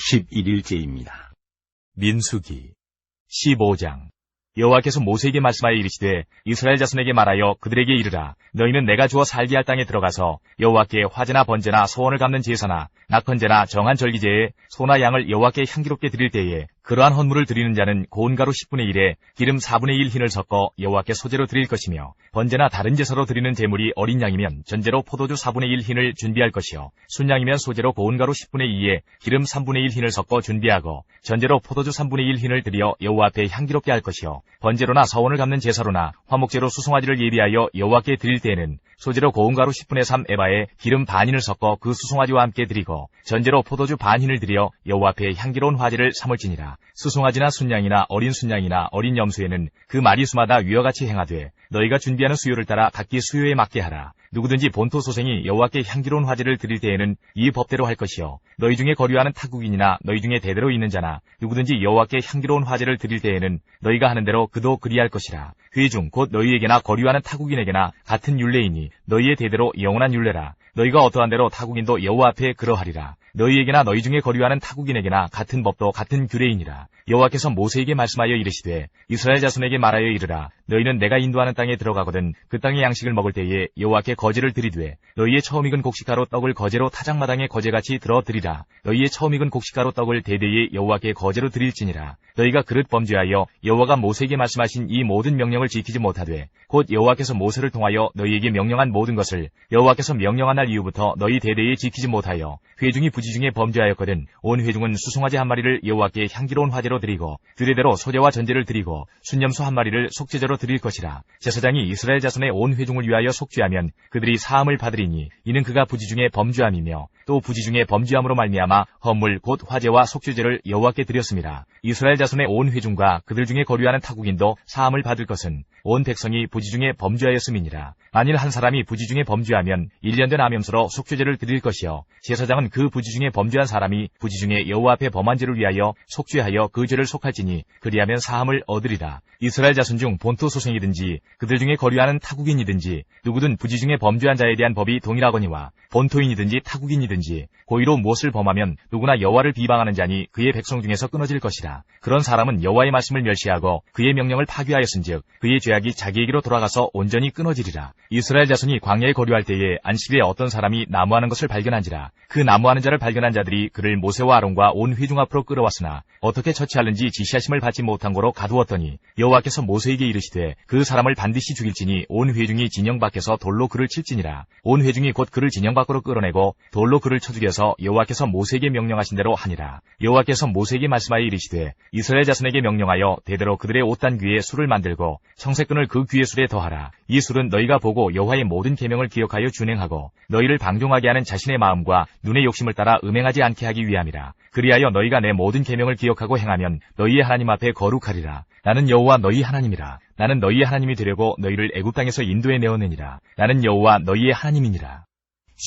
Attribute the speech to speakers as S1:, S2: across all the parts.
S1: 11일째입니다.
S2: 민수기 15장. 여호와께서 모세에게 말씀하여 이르시되 이스라엘 자손에게 말하여 그들에게 이르라. 너희는 내가 주어 살게 할 땅에 들어가서 여호와께 화제나 번제나 소원을 갚는 제사나 낙헌제나 정한 절기제에 소나 양을 여호와께 향기롭게 드릴 때에 그러한 헌물을 드리는 자는 고운 가루 10분의 1에 기름 4분의 1 흰을 섞어 여호와께 소제로 드릴 것이며, 번제나 다른 제사로 드리는 제물이 어린 양이면 전제로 포도주 4분의 1 흰을 준비할 것이요, 순양이면 소제로 고운 가루 10분의 2에 기름 3분의 1 흰을 섞어 준비하고 전제로 포도주 3분의 1 흰을 드려 여호와 앞에 향기롭게 할 것이요, 번제로나 서원을 갚는 제사로나 화목제로 수송아지를 예비하여 여호와께 드릴 때에는 소제로 고운 가루 10분의 3 에바에 기름 반 흰을 섞어 그 수송아지와 함께 드리고 전제로 포도주 반 흰을 드려 여호와 앞에 향기로운 화제를 삼을지니라. 수송아지나 순양이나 어린 순양이나 어린 염소에는 그 마리수마다 위와 같이 행하되 너희가 준비하는 수요를 따라 각기 수요에 맞게 하라. 누구든지 본토 소생이 여호와께 향기로운 화제를 드릴 때에는 이 법대로 할 것이요, 너희 중에 거류하는 타국인이나 너희 중에 대대로 있는 자나 누구든지 여호와께 향기로운 화제를 드릴 때에는 너희가 하는 대로 그도 그리할 것이라. 회중 곧 너희에게나 거류하는 타국인에게나 같은 율례이니 너희의 대대로 영원한 율례라. 너희가 어떠한 대로 타국인도 여호와 앞에 그러하리라. 너희에게나 너희 중에 거류하는 타국인에게나 같은 법도 같은 규례이니라. 여호와께서 모세에게 말씀하여 이르시되 이스라엘 자손에게 말하여 이르라. 너희는 내가 인도하는 땅에 들어가거든 그 땅의 양식을 먹을 때에 여호와께 거제를 드리되 너희의 처음 익은 곡식가루 떡을 거제로 타작마당에 거제같이 들어 드리라. 너희의 처음 익은 곡식가루 떡을 대대에 여호와께 거제로 드릴지니라. 너희가 그릇 범죄하여 여호와가 모세에게 말씀하신 이 모든 명령을 지키지 못하되 곧 여호와께서 모세를 통하여 너희에게 명령한 모든 것을 여호와께서 명령한 날 이후부터 너희 대대에 지키지 못하여 회중이 부지 중에 범죄하였거든 온 회중은 수송아지 한 마리를 여호와께 향기로운 화제로 드리고 드레대로 소제와 전제를 드리고 순염소 한 마리를 속죄제로 드릴 것이라. 제사장이 이스라엘 자손의 온 회중을 위하여 속죄하면 그들이 사함을 받으리니 이는 그가 부지 중에 범죄함이며 또 부지 중에 범죄함으로 말미암아 헌물 곧 화제와 속죄제를 여호와께 드렸습니다. 이스라엘 자손의 온 회중과 그들 중에 거류하는 타국인도 사함을 받을 것은 온 백성이 부지 중에 범죄하였음이니라. 만일 한 사람이 부지 중에 범죄하면 1년 된 암염소로 속죄제를 드릴 것이요, 제사장은 그 부지 중에 범죄한 사람이 부지 중에 여호와 앞에 범한 죄를 위하여 속죄하여 그 죄를 속할지니 그리하면 사함을 얻으리라. 이스라엘 자손 중 본토 소생이든지 그들 중에 거류하는 타국인이든지 누구든 부지 중에 범죄한 자에 대한 법이 동일하거니와 본토인이든지 타국인이든지 고의로 무엇을 범하면 누구나 여호와를 비방하는 자니 그의 백성 중에서 끊어질 것이라. 그런 사람은 여호와의 말씀을 멸시하고 그의 명령을 파괴하였은즉 그의 죄악이 자기에게로 돌아가서 온전히 끊어지리라. 이스라엘 자손이 광야에 거류할 때에 안식일에 어떤 사람이 나무하는 것을 발견한지라. 그 나무하는 자를 발견한 자들이 그를 모세와 아론과 온 회중 앞으로 끌어왔으나 어떻게 처치하는지 지시하심을 받지 못한 고로 가두었더니 여호와께서 모세에게 이르시되 그 사람을 반드시 죽일지니 온 회중이 진영 밖에서 돌로 그를 칠지니라. 온 회중이 곧 그를 진영 밖으로 끌어내고 돌로 그를 쳐 죽여서 여호와께서 모세에게 명령하신 대로 하니라. 여호와께서 모세에게 말씀하여 이르시되 이스라엘 자손에게 명령하여 대대로 그들의 옷단 귀에 술을 만들고 청색끈을 그 귀의 술에 더하라. 이 술은 너희가 보고 여호와의 모든 계명을 기억하여 준행하고 너희를 방종하게 하는 자신의 마음과 눈의 욕심을 따라 음행하지 않게 하기 위함이라. 그리하여 너희가 내 모든 계명을 기억하고 행하면 너희의 하나님 앞에 거룩하리라. 나는 여호와 너희 하나님이라. 나는 너희의 하나님이 되려고 너희를 애굽 땅에서 인도해 내어내니라. 나는 여호와 너희의 하나님이니라.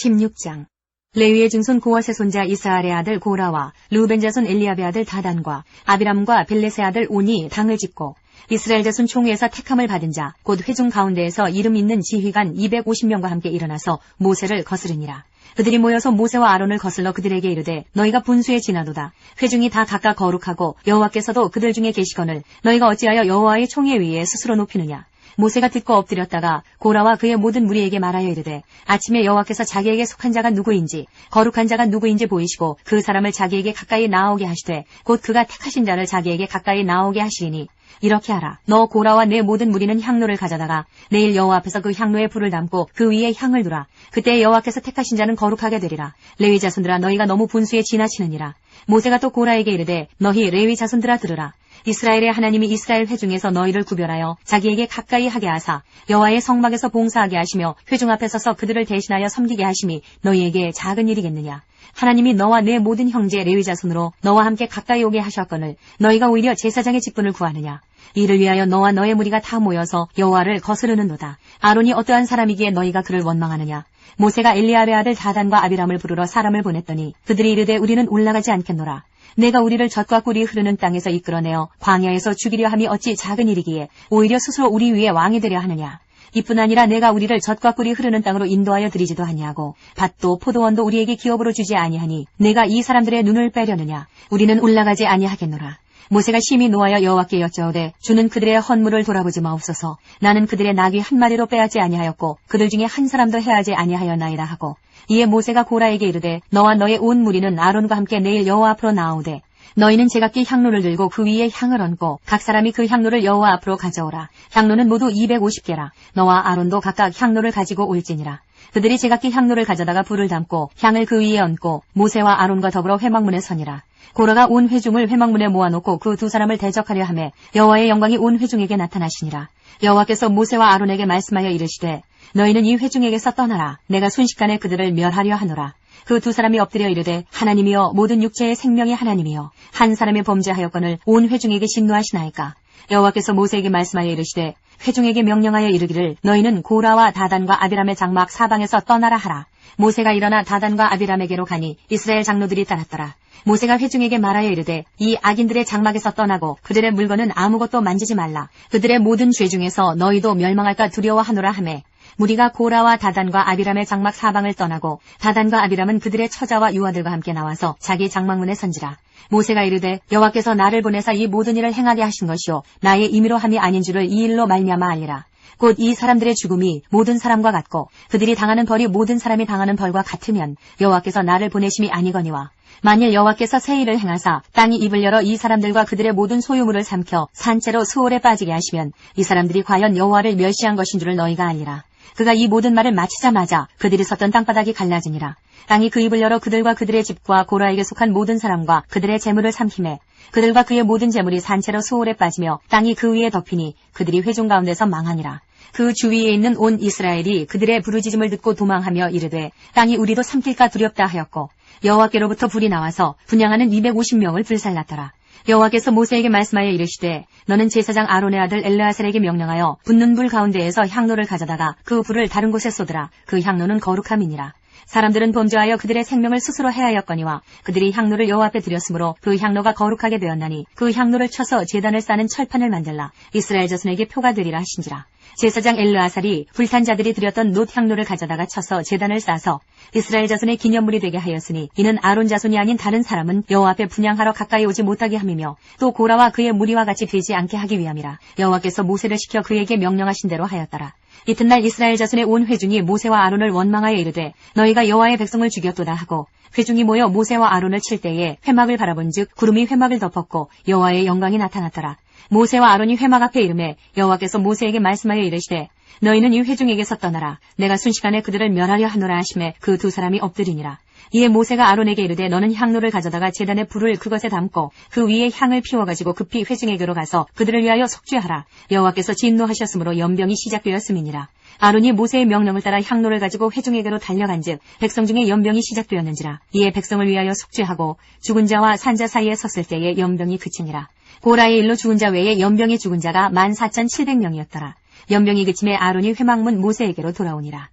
S3: 16장. 레위의 증손 고핫의 손자 이스하엘의 아들 고라와 르우벤 자손 엘리압의 아들 다단과 아비람과 벨렛의 아들 온이 당을 짓고 이스라엘 자손 총회에서 택함을 받은 자 곧 회중 가운데에서 이름 있는 지휘관 250명과 함께 일어나서 모세를 거스르니라. 그들이 모여서 모세와 아론을 거슬러 그들에게 이르되 너희가 분수에 지나도다. 회중이 다 각각 거룩하고 여호와께서도 그들 중에 계시거늘 너희가 어찌하여 여호와의 총회 위에 스스로 높이느냐. 모세가 듣고 엎드렸다가 고라와 그의 모든 무리에게 말하여 이르되 아침에 여호와께서 자기에게 속한 자가 누구인지 거룩한 자가 누구인지 보이시고 그 사람을 자기에게 가까이 나오게 하시되 곧 그가 택하신 자를 자기에게 가까이 나오게 하시리니 이렇게 하라. 너 고라와 내 모든 무리는 향로를 가져다가 내일 여호와 앞에서 그 향로에 불을 담고 그 위에 향을 두라. 그때 여호와께서 택하신 자는 거룩하게 되리라. 레위 자손들아 너희가 너무 분수에 지나치느니라. 모세가 또 고라에게 이르되 너희 레위 자손들아 들으라. 이스라엘의 하나님이 이스라엘 회중에서 너희를 구별하여 자기에게 가까이 하게 하사 여호와의 성막에서 봉사하게 하시며 회중 앞에 서서 그들을 대신하여 섬기게 하심이 너희에게 작은 일이겠느냐. 하나님이 너와 내 모든 형제 레위 자손으로 너와 함께 가까이 오게 하셨거늘 너희가 오히려 제사장의 직분을 구하느냐. 이를 위하여 너와 너의 무리가 다 모여서 여호와를 거스르는도다. 아론이 어떠한 사람이기에 너희가 그를 원망하느냐. 모세가 엘리압의 아들 다단과 아비람을 부르러 사람을 보냈더니 그들이 이르되 우리는 올라가지 않겠노라. 내가 우리를 젖과 꿀이 흐르는 땅에서 이끌어내어 광야에서 죽이려 함이 어찌 작은 일이기에 오히려 스스로 우리 위에 왕이 되려 하느냐. 이뿐 아니라 내가 우리를 젖과 꿀이 흐르는 땅으로 인도하여 드리지도 아니하고 밭도 포도원도 우리에게 기업으로 주지 아니하니 내가 이 사람들의 눈을 빼려느냐. 우리는 올라가지 아니하겠노라. 모세가 심히 노하여 여호와께 여짜오되 주는 그들의 헌물을 돌아보지 마옵소서. 나는 그들의 나귀 한 마리로 빼앗지 아니하였고 그들 중에 한 사람도 해하지 아니하였나이다 하고 이에 모세가 고라에게 이르되 너와 너의 온 무리는 아론과 함께 내일 여호와 앞으로 나오되 너희는 제각기 향로를 들고 그 위에 향을 얹고 각 사람이 그 향로를 여호와 앞으로 가져오라. 향로는 모두 250개라. 너와 아론도 각각 향로를 가지고 올지니라. 그들이 제각기 향로를 가져다가 불을 담고 향을 그 위에 얹고 모세와 아론과 더불어 회막문에 서니라. 고라가 온 회중을 회막문에 모아놓고 그 두 사람을 대적하려 하매 여호와의 영광이 온 회중에게 나타나시니라. 여호와께서 모세와 아론에게 말씀하여 이르시되 너희는 이 회중에게서 떠나라. 내가 순식간에 그들을 멸하려 하노라. 그 두 사람이 엎드려 이르되 하나님이여 모든 육체의 생명의 하나님이여 한 사람의 범죄하였거늘 온 회중에게 진노하시나이까. 여호와께서 모세에게 말씀하여 이르시되 회중에게 명령하여 이르기를 너희는 고라와 다단과 아비람의 장막 사방에서 떠나라 하라. 모세가 일어나 다단과 아비람에게로 가니 이스라엘 장로들이 따랐더라. 모세가 회중에게 말하여 이르되 이 악인들의 장막에서 떠나고 그들의 물건은 아무것도 만지지 말라. 그들의 모든 죄 중에서 너희도 멸망할까 두려워하노라 하매 무리가 고라와 다단과 아비람의 장막 사방을 떠나고 다단과 아비람은 그들의 처자와 유아들과 함께 나와서 자기 장막문에 선지라. 모세가 이르되 여호와께서 나를 보내사 이 모든 일을 행하게 하신 것이요 나의 임의로 함이 아닌 줄을 이 일로 말미암아 알리라. 곧 이 사람들의 죽음이 모든 사람과 같고 그들이 당하는 벌이 모든 사람이 당하는 벌과 같으면 여호와께서 나를 보내심이 아니거니와 만일 여호와께서 새 일을 행하사 땅이 입을 열어 이 사람들과 그들의 모든 소유물을 삼켜 산채로 수월에 빠지게 하시면 이 사람들이 과연 여호와를 멸시한 것인 줄을 너희가 알리라. 그가 이 모든 말을 마치자마자 그들이 섰던 땅바닥이 갈라지니라. 땅이 그 입을 열어 그들과 그들의 집과 고라에게 속한 모든 사람과 그들의 재물을 삼키매 그들과 그의 모든 재물이 산채로 수월에 빠지며 땅이 그 위에 덮이니 그들이 회중 가운데서 망하니라. 그 주위에 있는 온 이스라엘이 그들의 부르짖음을 듣고 도망하며 이르되 땅이 우리도 삼킬까 두렵다 하였고 여호와께로부터 불이 나와서 분향하는 250명을 불살랐더라. 여호와께서 모세에게 말씀하여 이르시되 너는 제사장 아론의 아들 엘르아살에게 명령하여 붙는 불 가운데에서 향로를 가져다가 그 불을 다른 곳에 쏟으라. 그 향로는 거룩함이니라. 사람들은 범죄하여 그들의 생명을 스스로 해하였거니와 그들이 향로를 여호와 앞에 드렸으므로 그 향로가 거룩하게 되었나니 그 향로를 쳐서 제단을 싸는 철판을 만들라. 이스라엘 자손에게 표가 되리라 하신지라. 제사장 엘르아살이 불탄 자들이 드렸던 놋 향로를 가져다가 쳐서 제단을 싸서 이스라엘 자손의 기념물이 되게 하였으니 이는 아론 자손이 아닌 다른 사람은 여호와 앞에 분향하러 가까이 오지 못하게 함이며 또 고라와 그의 무리와 같이 되지 않게 하기 위함이라. 여호와께서 모세를 시켜 그에게 명령하신 대로 하였더라. 이튿날 이스라엘 자손의 온 회중이 모세와 아론을 원망하여 이르되 너희가 여호와의 백성을 죽였도다 하고 회중이 모여 모세와 아론을 칠 때에 회막을 바라본즉 구름이 회막을 덮었고 여호와의 영광이 나타났더라. 모세와 아론이 회막 앞에 이르매 여호와께서 모세에게 말씀하여 이르시되 너희는 이 회중에게서 떠나라. 내가 순식간에 그들을 멸하려 하노라 하시매 그 두 사람이 엎드리니라. 이에 모세가 아론에게 이르되 너는 향로를 가져다가 제단에 불을 그것에 담고 그 위에 향을 피워가지고 급히 회중에게로 가서 그들을 위하여 속죄하라. 여호와께서 진노하셨으므로 연병이 시작되었음이니라. 아론이 모세의 명령을 따라 향로를 가지고 회중에게로 달려간즉 백성 중에 연병이 시작되었는지라. 이에 백성을 위하여 속죄하고 죽은 자와 산 자 사이에 섰을 때에 연병이 그치니라. 고라의 일로 죽은 자 외에 연병이 죽은 자가 14,700명이었더라. 연병이 그침에 아론이 회막문 모세에게로 돌아오니라.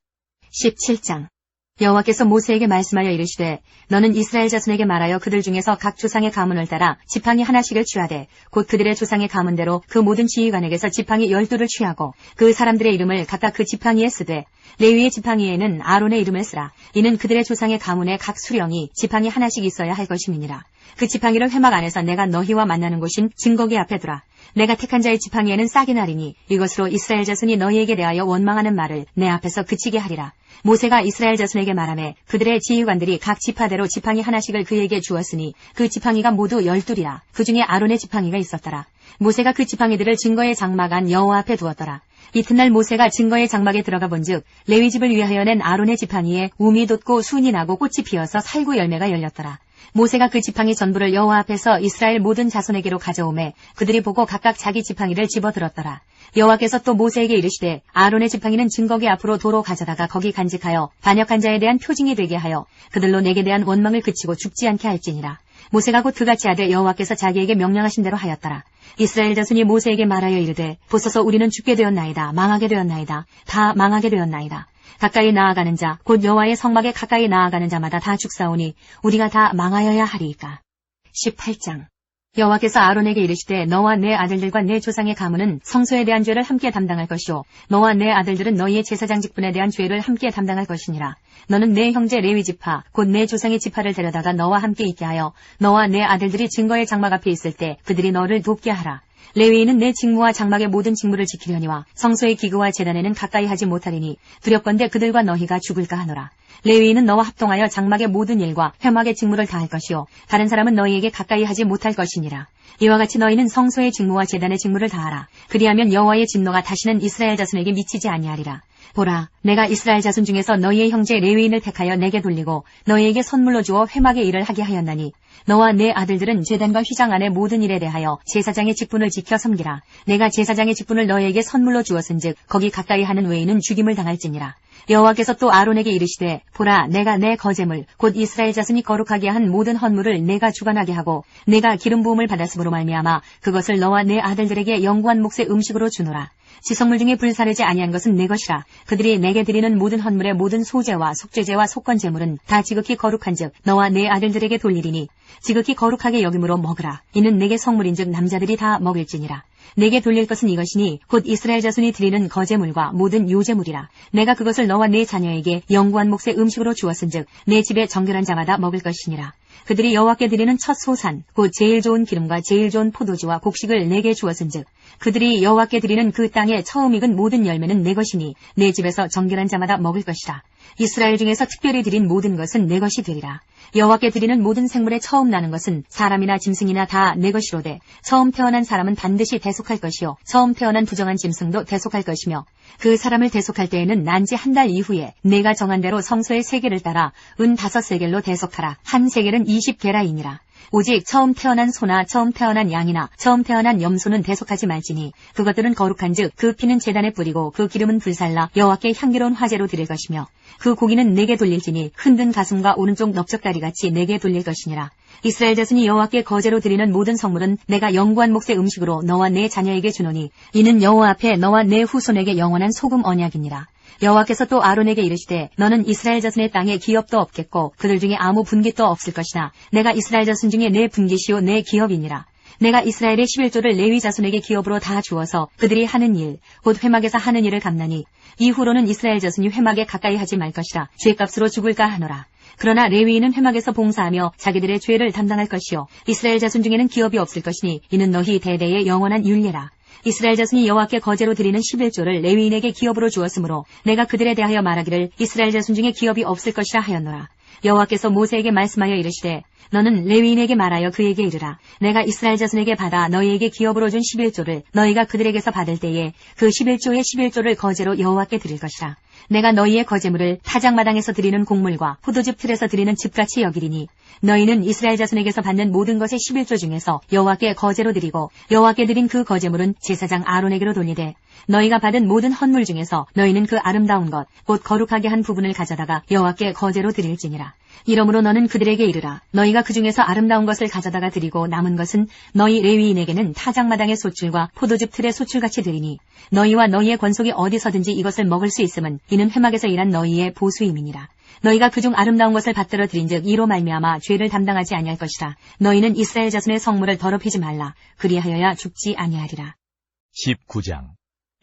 S3: 17장 여호와께서 모세에게 말씀하여 이르시되 너는 이스라엘 자손에게 말하여 그들 중에서 각 조상의 가문을 따라 지팡이 하나씩을 취하되 곧 그들의 조상의 가문대로 그 모든 지휘관에게서 지팡이 12를 취하고 그 사람들의 이름을 각각 그 지팡이에 쓰되 레위의 지팡이에는 아론의 이름을 쓰라. 이는 그들의 조상의 가문의 각 수령이 지팡이 하나씩 있어야 할 것임이니라. 그 지팡이를 회막 안에서 내가 너희와 만나는 곳인 증거기 앞에 두라. 내가 택한 자의 지팡이에는 싹이 나리니 이것으로 이스라엘 자손이 너희에게 대하여 원망하는 말을 내 앞에서 그치게 하리라. 모세가 이스라엘 자손에게 말하매 그들의 지휘관들이 각 지파대로 지팡이 하나씩을 그에게 주었으니 그 지팡이가 모두 12이라. 그 중에 아론의 지팡이가 있었더라. 모세가 그 지팡이들을 증거의 장막 안 여호와 앞에 두었더라. 이튿날 모세가 증거의 장막에 들어가 본즉 레위 집을 위하여 낸 아론의 지팡이에 움이 돋고 순이 나고 꽃이 피어서 살구 열매가 열렸더라. 모세가 그 지팡이 전부를 여호와 앞에서 이스라엘 모든 자손에게로 가져오매 그들이 보고 각각 자기 지팡이를 집어들었더라. 여호와께서 또 모세에게 이르시되 아론의 지팡이는 증거기 앞으로 도로 가져다가 거기 간직하여 반역한 자에 대한 표징이 되게 하여 그들로 내게 대한 원망을 그치고 죽지 않게 할지니라. 모세가 곧 그같이 하되 여호와께서 자기에게 명령하신 대로 하였더라. 이스라엘 자손이 모세에게 말하여 이르되 보소서 우리는 죽게 되었나이다. 망하게 되었나이다. 다 망하게 되었나이다. 가까이 나아가는 자 곧 여호와의 성막에 가까이 나아가는 자마다 다 죽사오니 우리가 다 망하여야 하리이까. 18장 여호와께서 아론에게 이르시되 너와 내 아들들과 내 조상의 가문은 성소에 대한 죄를 함께 담당할 것이요 너와 내 아들들은 너희의 제사장 직분에 대한 죄를 함께 담당할 것이니라. 너는 내 형제 레위 지파 곧 내 조상의 지파를 데려다가 너와 함께 있게 하여 너와 내 아들들이 증거의 장막 앞에 있을 때 그들이 너를 돕게 하라. 레위인은 내 직무와 장막의 모든 직무를 지키려니와 성소의 기구와 제단에는 가까이 하지 못하리니 두렵건대 그들과 너희가 죽을까 하노라. 레위인은 너와 합동하여 장막의 모든 일과 회막의 직무를 다할 것이요 다른 사람은 너희에게 가까이 하지 못할 것이니라. 이와 같이 너희는 성소의 직무와 제단의 직무를 다하라. 그리하면 여호와의 진노가 다시는 이스라엘 자손에게 미치지 아니하리라. 보라, 내가 이스라엘 자손 중에서 너희의 형제 레위인을 택하여 내게 돌리고 너희에게 선물로 주어 회막의 일을 하게 하였나니 너와 내 아들들은 제단과 휘장 안의 모든 일에 대하여 제사장의 직분을 지켜 섬기라. 내가 제사장의 직분을 너희에게 선물로 주었은즉 거기 가까이 하는 외인은 죽임을 당할지니라. 여호와께서 또 아론에게 이르시되 보라, 내가 내 거제물 곧 이스라엘 자손이 거룩하게 한 모든 헌물을 내가 주관하게 하고 내가 기름 부음을 받았으므로 말미암아 그것을 너와 내 아들들에게 영구한 몫의 음식으로 주노라. 지성물 중에 불사르지 아니한 것은 내 것이라. 그들이 내게 드리는 모든 헌물의 모든 소제와 속죄제와 속건 제물은 다 지극히 거룩한즉 너와 내 아들들에게 돌리리니 지극히 거룩하게 여김으로 먹으라. 이는 내게 성물인즉 남자들이 다 먹을지니라. 내게 돌릴 것은 이것이니 곧 이스라엘 자손이 드리는 거제물과 모든 요제물이라. 내가 그것을 너와 내 자녀에게 영구한 몫의 음식으로 주었은즉 내 집에 정결한 자마다 먹을 것이니라. 그들이 여호와께 드리는 첫 소산 곧 제일 좋은 기름과 제일 좋은 포도주와 곡식을 내게 주었은즉 그들이 여호와께 드리는 그 땅에 처음 익은 모든 열매는 내 것이니 내 집에서 정결한 자마다 먹을 것이라. 이스라엘 중에서 특별히 드린 모든 것은 내 것이 되리라. 여호와께 드리는 모든 생물의 처음 나는 것은 사람이나 짐승이나 다 내 것이로되 처음 태어난 사람은 반드시 대속할 것이요 처음 태어난 부정한 짐승도 대속할 것이며 그 사람을 대속할 때에는 난지 한 달 이후에 내가 정한 대로 성소의 세겔을 따라 은 5세겔로 대속하라. 한 세겔은 20게라이니라. 오직 처음 태어난 소나 처음 태어난 양이나 처음 태어난 염소는 대속하지 말지니 그것들은 거룩한즉 그 피는 제단에 뿌리고 그 기름은 불살라 여호와께 향기로운 화제로 드릴 것이며 그 고기는 내게 돌릴지니 흔든 가슴과 오른쪽 넓적다리같이 내게 돌릴 것이니라. 이스라엘 자손이 여호와께 거제로 드리는 모든 성물은 내가 영구한 몫의 음식으로 너와 내 자녀에게 주노니 이는 여호와 앞에 너와 내 후손에게 영원한 소금 언약이니라. 여호와께서 또 아론에게 이르시되 너는 이스라엘 자손의 땅에 기업도 없겠고 그들 중에 아무 분깃도 없을 것이나 내가 이스라엘 자손 중에 내 분깃이요 내 기업이니라. 내가 이스라엘의 11조를 레위 자손에게 기업으로 다 주어서 그들이 하는 일, 곧 회막에서 하는 일을 갚나니 이후로는 이스라엘 자손이 회막에 가까이 하지 말 것이라. 죄값으로 죽을까 하노라. 그러나 레위인은 회막에서 봉사하며 자기들의 죄를 담당할 것이요 이스라엘 자손 중에는 기업이 없을 것이니 이는 너희 대대의 영원한 율례라. 이스라엘 자손이 여호와께 거제로 드리는 11조를 레위인에게 기업으로 주었으므로 내가 그들에 대하여 말하기를 이스라엘 자손 중에 기업이 없을 것이라 하였노라. 여호와께서 모세에게 말씀하여 이르시되 너는 레위인에게 말하여 그에게 이르라. 내가 이스라엘 자손에게 받아 너희에게 기업으로 준 11조를 너희가 그들에게서 받을 때에 그 11조의 11조를 거제로 여호와께 드릴 것이라. 내가 너희의 거제물을 타작마당에서 드리는 곡물과 포도즙 틀에서 드리는 즙같이 여기리니 너희는 이스라엘 자손에게서 받는 모든 것의 11조 중에서 여호와께 거제로 드리고 여호와께 드린 그 거제물은 제사장 아론에게로 돌리되 너희가 받은 모든 헌물 중에서 너희는 그 아름다운 것 곧 거룩하게 한 부분을 가져다가 여호와께 거제로 드릴지니라. 이러므로 너는 그들에게 이르라. 너희가 그 중에서 아름다운 것을 가져다가 드리고 남은 것은 너희 레위인에게는 타작마당의 소출과 포도즙 틀의 소출같이 드리니 너희와 너희의 권속이 어디서든지 이것을 먹을 수 있음은 이는 회막에서 일한 너희의 보수임이니라. 너희가 그중 아름다운 것을 받들어 드린즉 이로 말미암아 죄를 담당하지 아니할 것이라. 너희는 이스라엘 자손의 성물을 더럽히지 말라. 그리하여야 죽지 아니하리라.
S2: 19장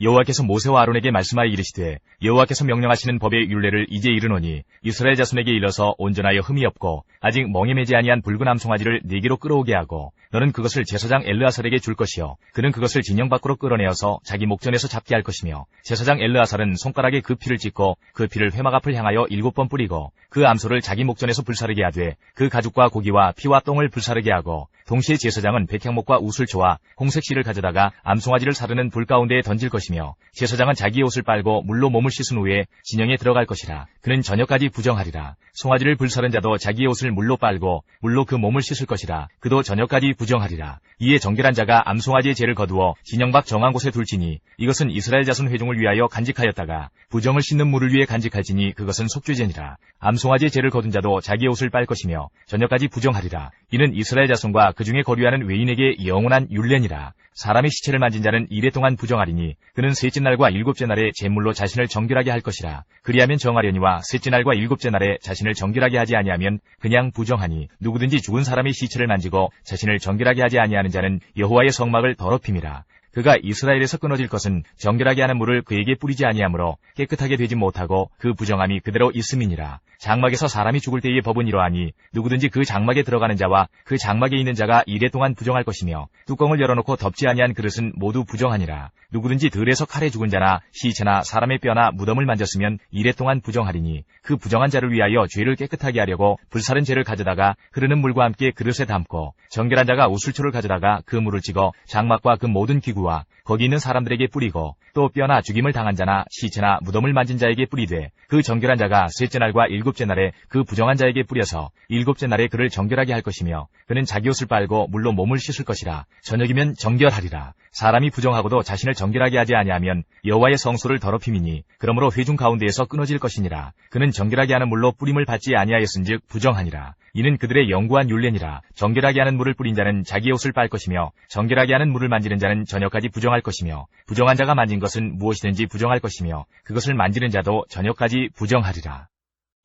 S2: 여호와께서 모세와 아론에게 말씀하여 이르시되 여호와께서 명령하시는 법의 율례를 이제 이르노니 이스라엘 자손에게 일러서 온전하여 흠이 없고 아직 멍에 매지 아니한 붉은 암송아지를 네개로 끌어오게 하고 너는 그것을 제사장 엘르아살에게 줄 것이요 그는 그것을 진영 밖으로 끌어내어서 자기 목전에서 잡게 할 것이며 제사장 엘르아살은 손가락에 그 피를 찍고 그 피를 회막 앞을 향하여 7번 뿌리고 그 암소를 자기 목전에서 불사르게 하되 그 가죽과 고기와 피와 똥을 불사르게 하고 동시에 제사장은 백향목과 우슬초와 홍색실을 가져다가 암송아지를 사르는 불 가운데에 던질 것이며 제사장은 자기의 옷을 빨고 물로 몸을 씻은 후에 진영에 들어갈 것이라. 그는 저녁까지 부정하리라. 송아지를 불사른 자도 자기의 옷을 물로 빨고 물로 그 몸을 씻을 것이라. 그도 저녁까지 부정하리라. 이에 정결한 자가 암송아지의 죄를 거두어 진영 밖 정한 곳에 둘지니 이것은 이스라엘 자손 회중을 위하여 간직하였다가 부정을 씻는 물을 위해 간직할지니 그것은 속죄제니라. 암송아지의 죄를 거둔 자도 자기의 옷을 빨 것이며 저녁까지 부정하리라. 이는 이스라엘 자손과 그 중에 거류하는 외인에게 영원한 율례니라. 사람의 시체를 만진 자는 이래 동안 부정하리니 그는 셋째 날과 일곱째 날에 제물로 자신을 정결하게 할 것이라. 그리하면 정하려니와 셋째 날과 일곱째 날에 자신을 정결하게 하지 아니하면 그냥 부정하니 누구든지 죽은 사람의 시체를 만지고 자신을 정결하게 하지 아니하는 자는 여호와의 성막을 더럽힘이라. 그가 이스라엘에서 끊어질 것은 정결하게 하는 물을 그에게 뿌리지 아니하므로 깨끗하게 되지 못하고 그 부정함이 그대로 있음이니라. 장막에서 사람이 죽을 때의 법은 이러하니 누구든지 그 장막에 들어가는 자와 그 장막에 있는 자가 이래 동안 부정할 것이며 뚜껑을 열어놓고 덮지 아니한 그릇은 모두 부정하니라. 누구든지 들에서 칼에 죽은 자나 시체나 사람의 뼈나 무덤을 만졌으면 이래 동안 부정하리니 그 부정한 자를 위하여 죄를 깨끗하게 하려고 불사른 죄를 가져다가 흐르는 물과 함께 그릇에 담고 정결한 자가 우슬초를 가져다가 그 물을 찍어 장막과 그 모든 기구와 거기 있는 사람들에게 뿌리고 또 뼈나 죽임을 당한 자나 시체나 무덤을 만진 자에게 뿌리되 그 정결한 자가 셋째 날과 일곱째 날에 그 부정한 자에게 뿌려서 일곱째 날에 그를 정결하게 할 것이며 그는 자기 옷을 빨고 물로 몸을 씻을 것이라. 저녁이면 정결하리라. 사람이 부정하고도 자신을 정결하게 하지 아니하면 여호와의 성소를 더럽힘이니 그러므로 회중 가운데에서 끊어질 것이니라. 그는 정결하게 하는 물로 뿌림을 받지 아니하였은즉 부정하니라. 이는 그들의 영구한 율례니라. 정결하게 하는 물을 뿌린 자는 자기의 옷을 빨 것이며 정결하게 하는 물을 만지는 자는 저녁까지 부정할 것이며 부정한 자가 만진 것은 무엇이든지 부정할 것이며 그것을 만지는 자도 저녁까지 부정하리라.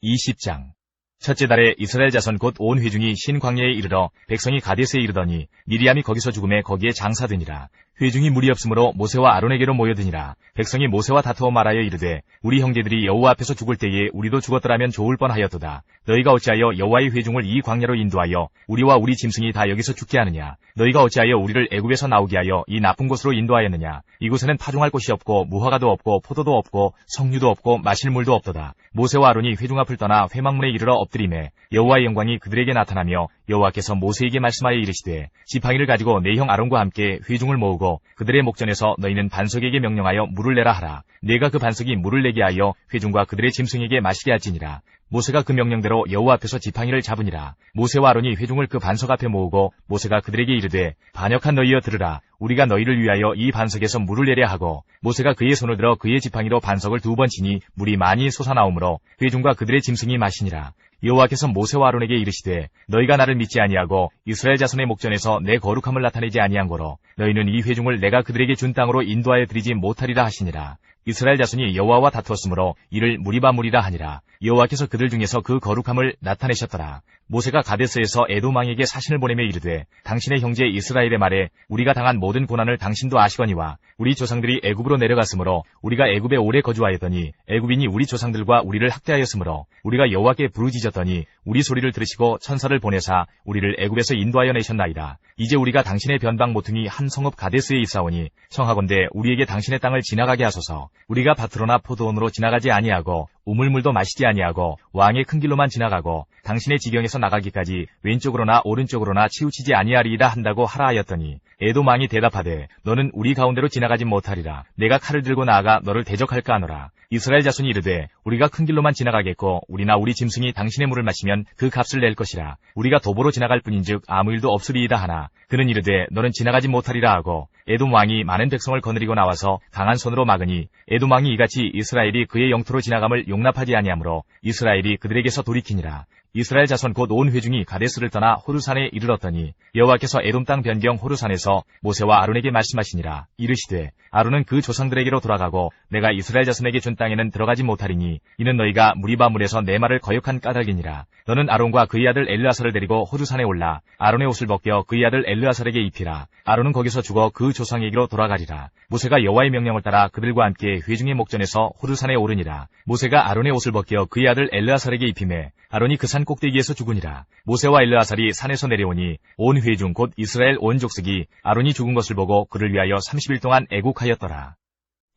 S2: 20장 첫째 달에 이스라엘 자손 곧 온 회중이 신광야에 이르러 백성이 가데스에 이르더니 미리암이 거기서 죽음에 거기에 장사되니라. 회중이 무리 없으므로 모세와 아론에게로 모여드니라. 백성이 모세와 다투어 말하여 이르되 우리 형제들이 여호와 앞에서 죽을 때에 우리도 죽었더라면 좋을 뻔하였도다. 너희가 어찌하여 여호와의 회중을 이 광야로 인도하여 우리와 우리 짐승이 다 여기서 죽게 하느냐. 너희가 어찌하여 우리를 애굽에서 나오게 하여 이 나쁜 곳으로 인도하였느냐. 이곳에는 파종할 곳이 없고 무화과도 없고 포도도 없고 석류도 없고 마실 물도 없도다. 모세와 아론이 회중 앞을 떠나 회막문에 이르러 엎드리매 여호와의 영광이 그들에게 나타나며 여호와께서 모세에게 말씀하여 이르시되 지팡이를 가지고 내 형 아론과 함께 회중을 모으고 그들의 목전에서 너희는 반석에게 명령하여 물을 내라 하라. 내가 그 반석이 물을 내게 하여 회중과 그들의 짐승에게 마시게 할지니라. 모세가 그 명령대로 여호와 앞에서 지팡이를 잡으니라. 모세와 아론이 회중을 그 반석 앞에 모으고 모세가 그들에게 이르되 반역한 너희여 들으라. 우리가 너희를 위하여 이 반석에서 물을 내려 하고 모세가 그의 손을 들어 그의 지팡이로 반석을 2번 치니 물이 많이 솟아나오므로 회중과 그들의 짐승이 마시니라. 여호와께서 모세와 아론에게 이르시되 너희가 나를 믿지 아니하고 이스라엘 자손의 목전에서 내 거룩함을 나타내지 아니한 거로 너희는 이 회중을 내가 그들에게 준 땅으로 인도하여 드리지 못하리라 하시니라. 이스라엘 자손이 여호와와 다투었으므로 이를 무리바무리라 하니라. 여호와께서 그들 중에서 그 거룩함을 나타내셨더라. 모세가 가데스에서 에돔 왕에게 사신을 보내며 이르되 당신의 형제 이스라엘의 말에 우리가 당한 모든 고난을 당신도 아시거니와 우리 조상들이 애굽으로 내려갔으므로 우리가 애굽에 오래 거주하였더니 애굽인이 우리 조상들과 우리를 학대하였으므로 우리가 여호와께 부르짖었더니 우리 소리를 들으시고 천사를 보내사 우리를 애굽에서 인도하여 내셨나이다. 이제 우리가 당신의 변방 모퉁이 한 성읍 가데스에 있사오니 청하건대 우리에게 당신의 땅을 지나가게 하소서. 우리가 밭으로나 포도원으로 지나가지 아니하고 우물물도 마시지 아니하고 왕의 큰 길로만 지나가고 당신의 지경에서 나가기까지 왼쪽으로나 오른쪽으로나 치우치지 아니하리이다 한다고 하라 하였더니 에돔 왕이 대답하되 너는 우리 가운데로 지나가지 못하리라. 내가 칼을 들고 나아가 너를 대적할까 하노라. 이스라엘 자손이 이르되 우리가 큰 길로만 지나가겠고 우리나 우리 짐승이 당신의 물을 마시면 그 값을 낼 것이라. 우리가 도보로 지나갈 뿐인즉 아무 일도 없으리이다 하나 그는 이르되 너는 지나가지 못하리라 하고 에돔 왕이 많은 백성을 거느리고 나와서 강한 손으로 막으니 에돔 왕이 이같이 이스라엘이 그의 영토로 지나감을 용납하지 아니하므로 이스라엘이 그들에게서 돌이키니라. 이스라엘 자손 곧 온 회중이 가데스를 떠나 호르산에 이르렀더니 여호와께서 에돔 땅 변경 호르산에서 모세와 아론에게 말씀하시니라. 이르시되 아론은 그 조상들에게로 돌아가고 내가 이스라엘 자손에게 준 땅에는 들어가지 못하리니 이는 너희가 무리바물에서 내 말을 거역한 까닭이니라. 너는 아론과 그의 아들 엘르아살을 데리고 호르산에 올라 아론의 옷을 벗겨 그의 아들 엘르아살에게 입히라. 아론은 거기서 죽어 그 조상에게로 돌아가리라. 모세가 여호와의 명령을 따라 그들과 함께 회중의 목전에서 호르산에 오르니라. 모세가 아론의 옷을 벗겨 그의 아들 엘르아살에게 입히매 아론이 그 산 꼭대기에서 죽으니라. 모세와 엘르아살이 산에서 내려오니 온 회중 곧 이스라엘 온 족속이 아론이 죽은 것을 보고 그를 위하여 30일 동안 애국하였더라.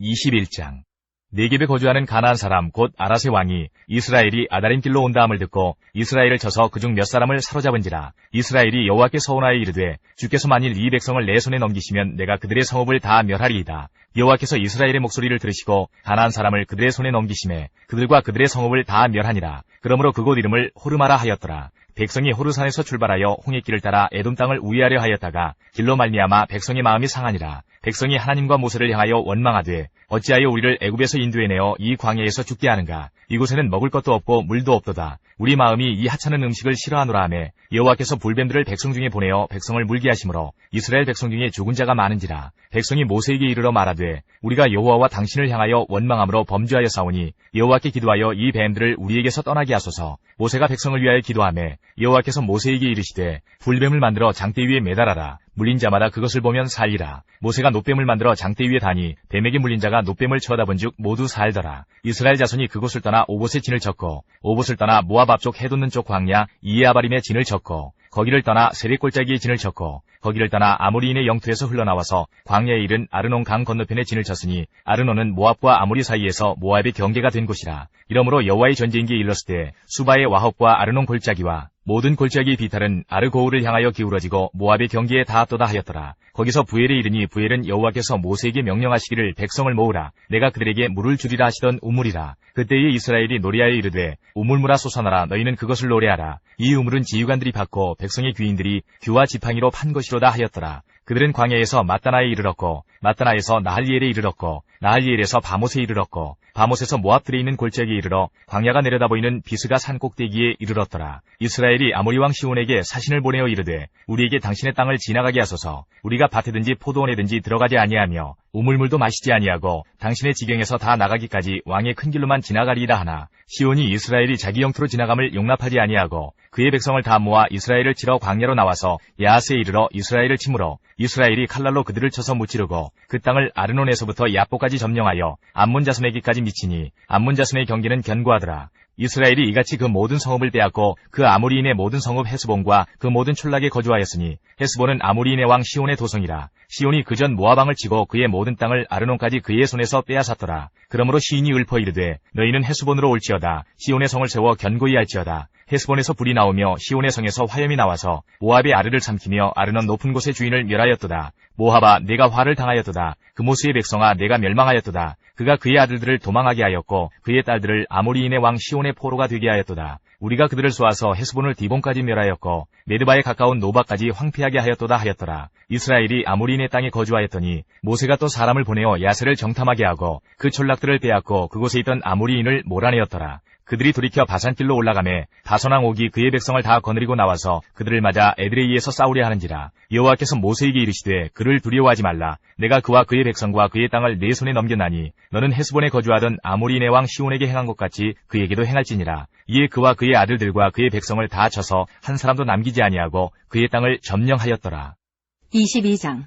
S2: 21장 네겝에 거주하는 가나안 사람 곧 아라세 왕이 이스라엘이 아다림 길로 온다함을 듣고 이스라엘을 쳐서 그중 몇 사람을 사로잡은지라. 이스라엘이 여호와께 서원하여 이르되 주께서 만일 이 백성을 내 손에 넘기시면 내가 그들의 성읍을 다 멸하리이다. 여호와께서 이스라엘의 목소리를 들으시고 가나안 사람을 그들의 손에 넘기심에 그들과 그들의 성읍을 다 멸하니라. 그러므로 그곳 이름을 호르마라 하였더라. 백성이 호르산에서 출발하여 홍해길을 따라 에돔 땅을 우회하려 하였다가 길로 말미암아 백성의 마음이 상하니라. 백성이 하나님과 모세를 향하여 원망하되 어찌하여 우리를 애굽에서 인도해내어 이 광야에서 죽게 하는가. 이곳에는 먹을 것도 없고 물도 없도다. 우리 마음이 이 하찮은 음식을 싫어하노라 하매 여호와께서 불뱀들을 백성 중에 보내어 백성을 물게 하심으로 이스라엘 백성 중에 죽은 자가 많은지라. 백성이 모세에게 이르러 말하되 우리가 여호와와 당신을 향하여 원망함으로 범죄하여 싸우니 여호와께 기도하여 이 뱀들을 우리에게서 떠나게 하소서. 모세가 백성을 위하여 기도하매 여호와께서 모세에게 이르시되 불뱀을 만들어 장대 위에 매달아라. 물린 자마다 그것을 보면 살리라. 모세가 놋뱀을 만들어 장대 위에 다니 뱀에게 물린 자가 놋뱀을 쳐다본즉 모두 살더라. 이스라엘 자손이 그곳을 떠나 오봇의 진을 쳤고 오봇을 떠나 모압 앞쪽 해돋는 쪽 광야 이에아바림의 진을 쳤고 거기를 떠나 세렛골짜기의 진을 쳤고 거기를 떠나 아모리인의 영토에서 흘러나와서 광야에 이른 아르논 강 건너편에 진을 쳤으니 아르논은 모압과 아모리 사이에서 모압의 경계가 된 곳이라. 이러므로 여호와의 전쟁기에 일렀을 때 수바의 와헙과 아르논 골짜기와 모든 골짜기 비탈은 아르고울을 향하여 기울어지고 모압의 경계에 닿았도다 하였더라. 거기서 부엘에 이르니 부엘은 여호와께서 모세에게 명령하시기를 백성을 모으라. 내가 그들에게 물을 주리라 하시던 우물이라. 그때에 이스라엘이 노래하여 이르되 우물물아 솟아나라. 너희는 그것을 노래하라. 이 우물은 지휘관들이 받고 백성의 귀인들이 규와 지팡이로 판 것이로다 하였더라. 그들은 광야에서 마따나에 이르렀고 마따나에서 나할리엘에 이르렀고 나할리엘에서 바못에 이르렀고 바못에서 모압들에 있는 골짜기에 이르러 광야가 내려다 보이는 비스가 산 꼭대기에 이르렀더라. 이스라엘이 아모리 왕 시온에게 사신을 보내어 이르되 우리에게 당신의 땅을 지나가게 하소서. 우리가 밭에든지 포도원에든지 들어가지 아니하며 우물물도 마시지 아니하고 당신의 지경에서 다 나가기까지 왕의 큰 길로만 지나가리이다 하나 시온이 이스라엘이 자기 영토로 지나감을 용납하지 아니하고 그의 백성을 다 모아 이스라엘을 치러 광야로 나와서 야하스에 이르러 이스라엘을 치므로 이스라엘이 칼날로 그들을 쳐서 무찌르고 그 땅을 아르논에서부터 야보까지 점령하여 암몬 자손에게까지 미치니 암몬 자손의 경계는 견고하더라. 이스라엘이 이같이 그 모든 성읍을 빼앗고 그 아모리인의 모든 성읍 헤스본과 그 모든 촌락에 거주하였으니 헤스본은 아모리인의 왕 시온의 도성이라. 시온이 그전 모압 왕을 치고 그의 모든 땅을 아르논까지 그의 손에서 빼앗았더라. 그러므로 시인이 읊어 이르되 너희는 헤스본으로 올지어다. 시온의 성을 세워 견고히 할지어다. 헤스본에서 불이 나오며 시온의 성에서 화염이 나와서 모압의 아르를 삼키며 아르논 높은 곳의 주인을 멸하였도다. 모압아 내가 화를 당하였도다. 그모스의 백성아 내가 멸망하였도다. 그가 그의 아들들을 도망하게 하였고 그의 딸들을 아모리인의 왕 시온의 포로가 되게 하였도다. 우리가 그들을 쏘아서 헤스본을 디본까지 멸하였고 메드바에 가까운 노바까지 황폐하게 하였도다 하였더라. 이스라엘이 아모리인의 땅에 거주하였더니 모세가 또 사람을 보내어 야세를 정탐하게 하고 그 촌락들을 빼앗고 그곳에 있던 아모리인을 몰아내었더라. 그들이 돌이켜 바산길로 올라가매 다손왕 옥이 그의 백성을 다 거느리고 나와서 그들을 맞아 에드레이에서 싸우려 하는지라. 여호와께서 모세에게 이르시되 그를 두려워하지 말라. 내가 그와 그의 백성과 그의 땅을 내 손에 넘겨나니 너는 헤스본에 거주하던 아모리인의 왕 시온에게 행한 것 같이 그에게도 행할지니라. 이에 그와 그의 아들들과 그의 백성을 다 쳐서 한 사람도 남기지 아니하고 그의 땅을 점령하였더라.
S3: 22장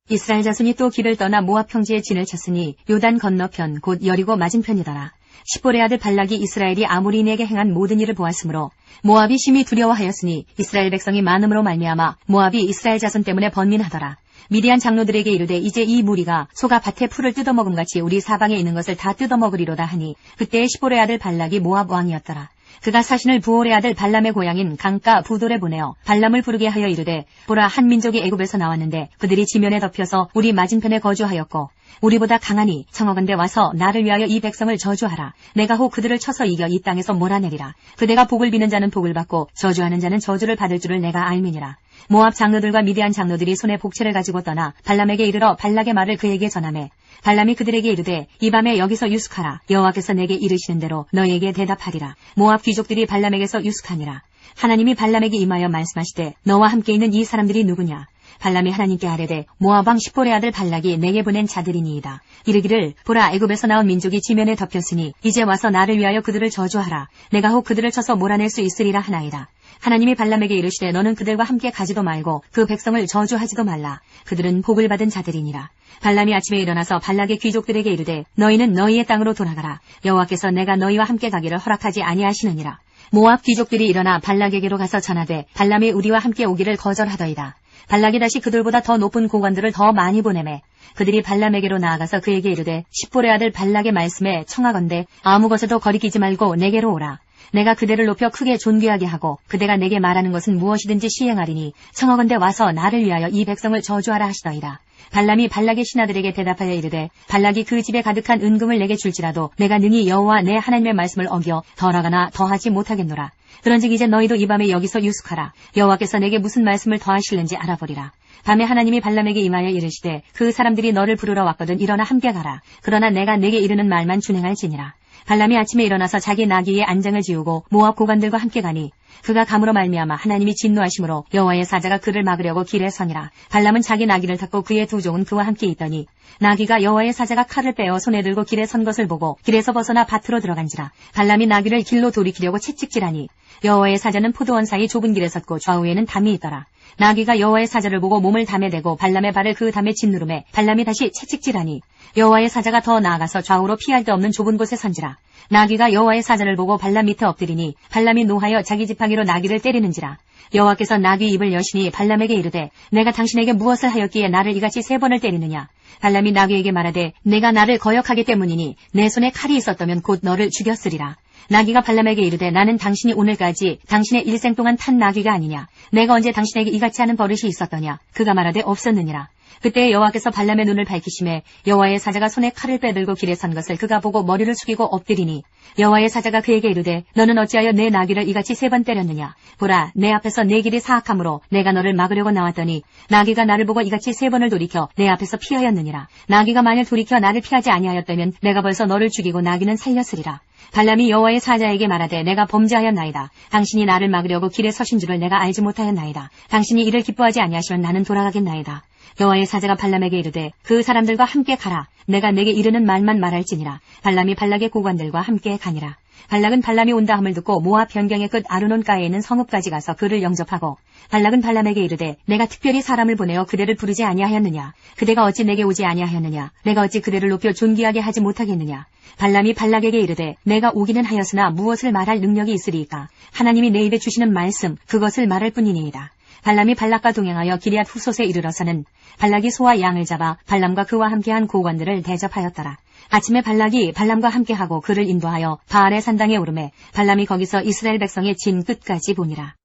S3: 이스라엘 자손이 또 길을 떠나 모압 평지에 진을 쳤으니 요단 건너편 곧 여리고 맞은편이더라. 십볼의 아들 발락이 이스라엘이 아모리인에게 행한 모든 일을 보았으므로 모압이 심히 두려워하였으니 이스라엘 백성이 많음으로 말미암아 모압이 이스라엘 자손 때문에 번민하더라. 미디안 장로들에게 이르되 이제 이 무리가 소가 밭에 풀을 뜯어먹음같이 우리 사방에 있는 것을 다 뜯어먹으리로다 하니 그때에 십볼의 아들 발락이 모압 왕이었더라. 그가 사신을 부올의 아들 발람의 고향인 강가 부돌에 보내어 발람을 부르게 하여 이르되 보라 한 민족이 애굽에서 나왔는데 그들이 지면에 덮여서 우리 맞은편에 거주하였고 우리보다 강하니 청하건대 와서 나를 위하여 이 백성을 저주하라. 내가 혹 그들을 쳐서 이겨 이 땅에서 몰아내리라. 그대가 복을 비는 자는 복을 받고 저주하는 자는 저주를 받을 줄을 내가 알미니라. 모압 장로들과 미디안 장로들이 손에 복채를 가지고 떠나 발람에게 이르러 발락의 말을 그에게 전하매 발람이 그들에게 이르되 이 밤에 여기서 유숙하라. 여호와께서 내게 이르시는 대로 너희에게 대답하리라. 모압 귀족들이 발람에게서 유숙하니라. 하나님이 발람에게 임하여 말씀하시되 너와 함께 있는 이 사람들이 누구냐. 발람이 하나님께 아뢰되 모압 왕 십볼의 아들 발락이 내게 보낸 자들이니이다. 이르기를 보라 애굽에서 나온 민족이 지면에 덮였으니 이제 와서 나를 위하여 그들을 저주하라. 내가 혹 그들을 쳐서 몰아낼 수 있으리라 하나이다. 하나님이 발람에게 이르시되 너는 그들과 함께 가지도 말고 그 백성을 저주하지도 말라. 그들은 복을 받은 자들이니라. 발람이 아침에 일어나서 발락의 귀족들에게 이르되 너희는 너희의 땅으로 돌아가라. 여호와께서 내가 너희와 함께 가기를 허락하지 아니하시느니라. 모압 귀족들이 일어나 발락에게로 가서 전하되 발람이 우리와 함께 오기를 거절하더이다. 발락이 다시 그들보다 더 높은 고관들을 더 많이 보내매 그들이 발람에게로 나아가서 그에게 이르되 십볼의 아들 발락의 말씀에 청하건대 아무 것에도 거리끼지 말고 내게로 오라. 내가 그대를 높여 크게 존귀하게 하고 그대가 내게 말하는 것은 무엇이든지 시행하리니 청하건대 와서 나를 위하여 이 백성을 저주하라 하시더이다. 발람이 발락의 신하들에게 대답하여 이르되 발락이 그 집에 가득한 은금을 내게 줄지라도 내가 능히 여호와 내 하나님의 말씀을 어겨 덜하거나 더하지 못하겠노라. 그런즉 이제 너희도 이 밤에 여기서 유숙하라. 여호와께서 내게 무슨 말씀을 더하실는지 알아보리라. 밤에 하나님이 발람에게 임하여 이르시되 그 사람들이 너를 부르러 왔거든 일어나 함께 가라. 그러나 내가 내게 이르는 말만 준행할지니라. 발람이 아침에 일어나서 자기 나귀의 안장을 지우고 모압 고관들과 함께 가니 그가 감으로 말미암아 하나님이 진노하심으로 여호와의 사자가 그를 막으려고 길에 서니라. 발람은 자기 나귀를 탔고 그의 두 종은 그와 함께 있더니 나귀가 여호와의 사자가 칼을 빼어 손에 들고 길에 선 것을 보고 길에서 벗어나 밭으로 들어간지라. 발람이 나귀를 길로 돌이키려고 채찍질하니 여호와의 사자는 포도원 사이 좁은 길에 섰고 좌우에는 담이 있더라. 나귀가 여호와의 사자를 보고 몸을 담에 대고 발람의 발을 그 담에 짓누르매 발람이 다시 채찍질하니 여호와의 사자가 더 나아가서 좌우로 피할 데 없는 좁은 곳에 선지라. 나귀가 여호와의 사자를 보고 발람 밑에 엎드리니 발람이 노하여 자기 지팡이로 나귀를 때리는지라. 여호와께서 나귀 입을 여시니 발람에게 이르되 내가 당신에게 무엇을 하였기에 나를 이같이 3번을 때리느냐. 발람이 나귀에게 말하되 내가 나를 거역하기 때문이니 내 손에 칼이 있었다면 곧 너를 죽였으리라. 나귀가 발람에게 이르되 나는 당신이 오늘까지 당신의 일생 동안 탄 나귀가 아니냐. 내가 언제 당신에게 이같이 하는 버릇이 있었더냐. 그가 말하되 없었느니라. 그때 여호와께서 발람의 눈을 밝히심에 여호와의 사자가 손에 칼을 빼들고 길에 선 것을 그가 보고 머리를 숙이고 엎드리니 여호와의 사자가 그에게 이르되 너는 어찌하여 내 나귀를 이같이 3번 때렸느냐. 보라 내 앞에서 내 길이 사악함으로 내가 너를 막으려고 나왔더니 나귀가 나를 보고 이같이 3번을 돌이켜 내 앞에서 피하였느니라. 나귀가 만일 돌이켜 나를 피하지 아니하였다면 내가 벌써 너를 죽이고 나귀는 살렸으리라. 발람이 여호와의 사자에게 말하되 내가 범죄하였나이다. 당신이 나를 막으려고 길에 서신 줄을 내가 알지 못하였나이다. 당신이 이를 기뻐하지 아니하시면 나는 돌아가겠나이다. 여호와의 사자가 발람에게 이르되 그 사람들과 함께 가라. 내가 내게 이르는 말만 말할지니라. 발람이 발락의 고관들과 함께 가니라. 발락은 발람이 온다 함을 듣고 모압 변경의 끝 아르논가에 있는 성읍까지 가서 그를 영접하고 발락은 발람에게 이르되 내가 특별히 사람을 보내어 그대를 부르지 아니하였느냐. 그대가 어찌 내게 오지 아니하였느냐. 내가 어찌 그대를 높여 존귀하게 하지 못하겠느냐. 발람이 발락에게 이르되 내가 오기는 하였으나 무엇을 말할 능력이 있으리이까. 하나님이 내 입에 주시는 말씀 그것을 말할 뿐이니이다. 발람이 발락과 동행하여 기럇 후솥에 이르러서는 발락이 소와 양을 잡아 발람과 그와 함께한 고관들을 대접하였더라. 아침에 발락이 발람과 함께하고 그를 인도하여 바알의 산당에 오르매 발람이 거기서 이스라엘 백성의 진 끝까지 보니라.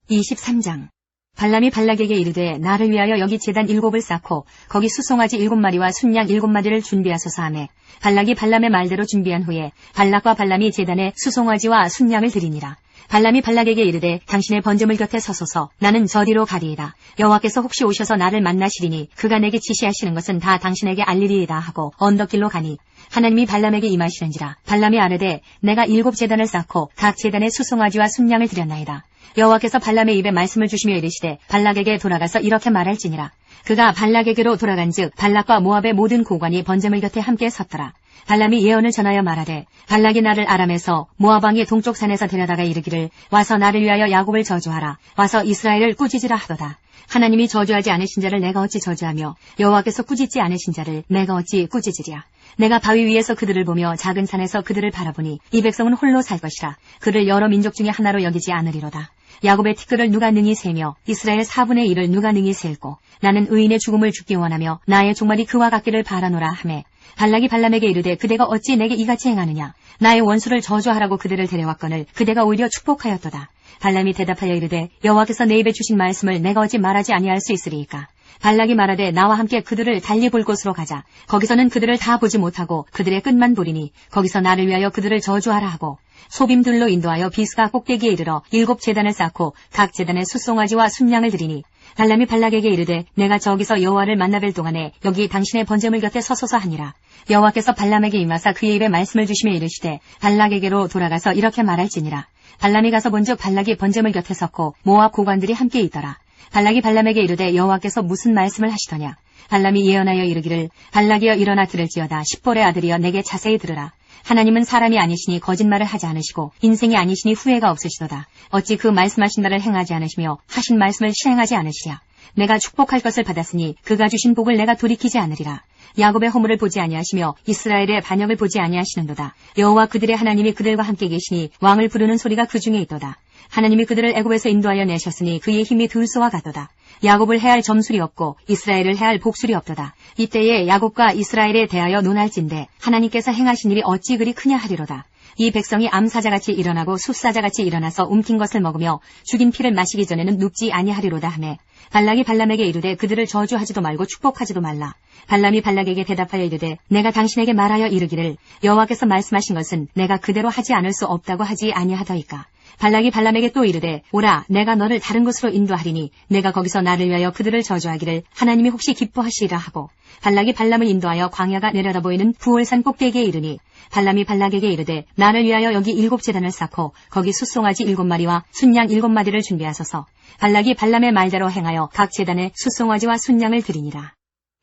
S3: 23장 발람이 발락에게 이르되 나를 위하여 여기 제단 7을 쌓고 거기 수송아지 7마리와 순양 7마리를 준비하소서 하매 발락이 발람의 말대로 준비한 후에 발락과 발람이 제단에 수송아지와 순양을 드리니라. 발람이 발락에게 이르되 당신의 번제물 곁에 서소서. 나는 저리로 가리이다. 여호와께서 혹시 오셔서 나를 만나시리니 그가 내게 지시하시는 것은 다 당신에게 알리리이다 하고 언덕길로 가니 하나님이 발람에게 임하시는지라. 발람이 아뢰되 내가 7 제단을 쌓고 각 제단에 수송아지와 순양을 드렸나이다. 여호와께서 발람의 입에 말씀을 주시며 이르시되 발락에게 돌아가서 이렇게 말할지니라. 그가 발락에게로 돌아간즉 발락과 모압의 모든 고관이 번제물 곁에 함께 섰더라. 발람이 예언을 전하여 말하되 발락이 나를 아람에서 모압 왕의 동쪽 산에서 데려다가 이르기를 와서 나를 위하여 야곱을 저주하라. 와서 이스라엘을 꾸짖으라 하도다. 하나님이 저주하지 않으신 자를 내가 어찌 저주하며 여호와께서 꾸짖지 않으신 자를 내가 어찌 꾸짖으랴. 내가 바위 위에서 그들을 보며 작은 산에서 그들을 바라보니 이 백성은 홀로 살 것이라. 그를 여러 민족 중에 하나로 여기지 않으리로다. 야곱의 티끌을 누가 능히 세며 이스라엘 4분의 1을 누가 능히 셀고 나는 의인의 죽음을 죽기 원하며 나의 종말이 그와 같기를 바라노라 하매 발락이 발람에게 이르되 그대가 어찌 내게 이같이 행하느냐. 나의 원수를 저주하라고 그대를 데려왔거늘 그대가 오히려 축복하였도다. 발람이 대답하여 이르되 여호와께서 내 입에 주신 말씀을 내가 어찌 말하지 아니할 수 있으리이까. 발락이 말하되 나와 함께 그들을 달리 볼 곳으로 가자. 거기서는 그들을 다 보지 못하고 그들의 끝만 보리니 거기서 나를 위하여 그들을 저주하라 하고 소빔들로 인도하여 비스가 꼭대기에 이르러 7 제단을 쌓고 각 제단에 수송아지와 순양을 드리니 발람이 발락에게 이르되 내가 저기서 여호와를 만나뵐 동안에 여기 당신의 번제물 곁에 서소서 하니라. 여호와께서 발람에게 임하사 그의 입에 말씀을 주시며 이르시되 발락에게로 돌아가서 이렇게 말할지니라. 발람이 가서 본즉 발락이 번제물 곁에 섰고 모압 고관들이 함께 있더라. 발락이 발람에게 이르되 여호와께서 무슨 말씀을 하시더냐. 발람이 예언하여 이르기를 발락이여 일어나 들을지어다. 십볼의 아들이여 내게 자세히 들으라. 하나님은 사람이 아니시니 거짓말을 하지 않으시고 인생이 아니시니 후회가 없으시도다. 어찌 그 말씀하신 바를 행하지 않으시며 하신 말씀을 실행하지 않으시랴. 내가 축복할 것을 받았으니 그가 주신 복을 내가 돌이키지 않으리라. 야곱의 허물을 보지 아니하시며 이스라엘의 반역을 보지 아니하시는도다. 여호와 그들의 하나님이 그들과 함께 계시니 왕을 부르는 소리가 그 중에 있도다. 하나님이 그들을 애굽에서 인도하여 내셨으니 그의 힘이 들소와 같도다. 야곱을 해할 점술이 없고 이스라엘을 해할 복술이 없도다. 이때에 야곱과 이스라엘에 대하여 논할진대 하나님께서 행하신 일이 어찌 그리 크냐 하리로다. 이 백성이 암사자같이 일어나고 숫사자같이 일어나서 움킨 것을 먹으며 죽인 피를 마시기 전에는 눕지 아니하리로다 하매 발락이 발람에게 이르되 그들을 저주하지도 말고 축복하지도 말라. 발람이 발락에게 대답하여 이르되 내가 당신에게 말하여 이르기를 여호와께서 말씀하신 것은 내가 그대로 하지 않을 수 없다고 하지 아니하더이까. 발락이 발람에게 또 이르되 오라 내가 너를 다른 곳으로 인도하리니 내가 거기서 나를 위하여 그들을 저주하기를 하나님이 혹시 기뻐하시리라 하고 발락이 발람을 인도하여 광야가 내려다 보이는 부올산 꼭대기에 이르니 발람이 발락에게 이르되 나를 위하여 여기 7제단을 쌓고 거기 숫송아지 7마리와 순양 7마리를 준비하소서. 발락이 발람의 말대로 행하여 각 제단에 숫송아지와 순양을 드리니라.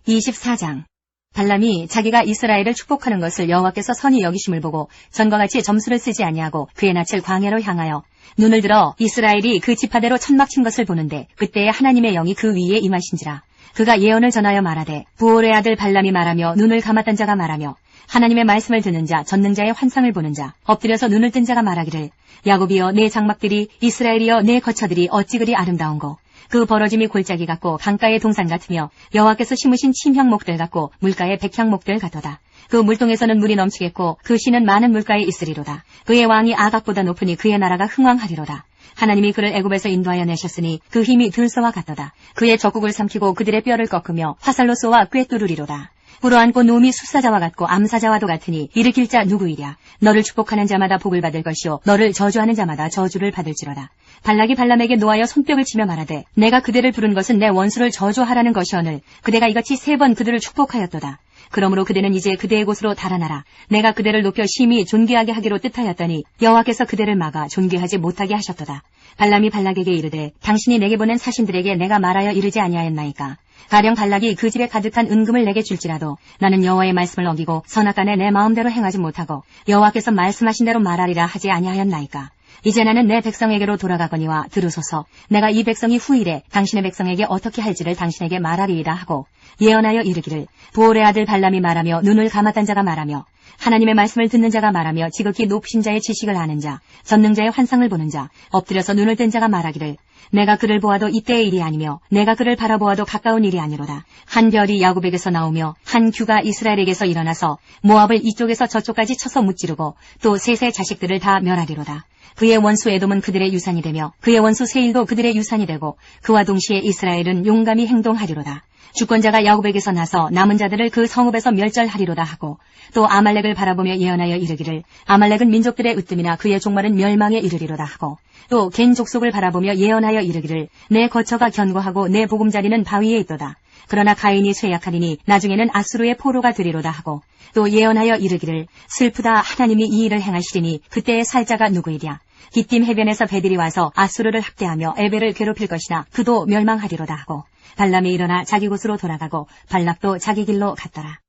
S3: 24장 발람이 자기가 이스라엘을 축복하는 것을 여호와께서 선히 여기심을 보고 전과 같이 점수를 쓰지 아니하고 그의 낯을 광야로 향하여 눈을 들어 이스라엘이 그 지파대로 천막 친 것을 보는데 그때에 하나님의 영이 그 위에 임하신지라. 그가 예언을 전하여 말하되 부올의 아들 발람이 말하며 눈을 감았던 자가 말하며 하나님의 말씀을 듣는 자 전능자의 환상을 보는 자 엎드려서 눈을 뜬 자가 말하기를 야곱이여 내 장막들이 이스라엘이여 내 거처들이 어찌 그리 아름다운고 그 벌어짐이 골짜기 같고 강가의 동산 같으며 여호와께서 심으신 침향목들 같고 물가의 백향목들 같도다. 그 물동에서는 물이 넘치겠고 그 씨는 많은 물가에 있으리로다. 그의 왕이 아각보다 높으니 그의 나라가 흥왕하리로다. 하나님이 그를 애굽에서 인도하여 내셨으니 그 힘이 들소와 같도다. 그의 적국을 삼키고 그들의 뼈를 꺾으며 화살로 쏘아 꿰뚫으리로다. 불어안고 누움이 숫사자와 같고 암사자와도 같으니 일으킬 자 누구이랴. 너를 축복하는 자마다 복을 받을 것이요 너를 저주하는 자마다 저주를 받을지로다. 발락이 발람에게 노하여 손뼉을 치며 말하되 내가 그대를 부른 것은 내 원수를 저주하라는 것이오늘 그대가 이같이 3번 그들을 축복하였도다. 그러므로 그대는 이제 그대의 곳으로 달아나라. 내가 그대를 높여 심히 존귀하게 하기로 뜻하였더니 여호와께서 그대를 막아 존귀하지 못하게 하셨도다. 발람이 발락에게 이르되 당신이 내게 보낸 사신들에게 내가 말하여 이르지 아니하였나이까. 가령 발락이 그 집에 가득한 은금을 내게 줄지라도 나는 여호와의 말씀을 어기고 선악간에 내 마음대로 행하지 못하고 여호와께서 말씀하신 대로 말하리라 하지 아니하였나이까. 이제 나는 내 백성에게로 돌아가거니와 들으소서. 내가 이 백성이 후일에 당신의 백성에게 어떻게 할지를 당신에게 말하리이다 하고 예언하여 이르기를 부올의 아들 발람이 말하며 눈을 감았던 자가 말하며 하나님의 말씀을 듣는 자가 말하며 지극히 높으신 자의 지식을 아는 자 전능자의 환상을 보는 자 엎드려서 눈을 뜬 자가 말하기를 내가 그를 보아도 이때의 일이 아니며 내가 그를 바라보아도 가까운 일이 아니로다. 한 별이 야곱에게서 나오며 한 규가 이스라엘에게서 일어나서 모압을 이쪽에서 저쪽까지 쳐서 무찌르고 또 셋의 자식들을 다 멸하리로다. 그의 원수 에돔은 그들의 유산이 되며 그의 원수 세일도 그들의 유산이 되고 그와 동시에 이스라엘은 용감히 행동하리로다. 주권자가 야곱에게서 나서 남은 자들을 그 성읍에서 멸절하리로다 하고 또 아말렉을 바라보며 예언하여 이르기를 아말렉은 민족들의 으뜸이나 그의 종말은 멸망에 이르리로다 하고 또 겐 족속을 바라보며 예언하여 이르기를 내 거처가 견고하고 내 보금자리는 바위에 있도다. 그러나 가인이 쇠약하리니 나중에는 아수르의 포로가 되리로다 하고 또 예언하여 이르기를 슬프다 하나님이 이 일을 행하시리니 그때의 살자가 누구이랴. 기띔 해변에서 배들이 와서 아수르를 학대하며 에벨을 괴롭힐 것이나 그도 멸망하리로다 하고 발람이 일어나 자기 곳으로 돌아가고 발락도 자기 길로 갔더라.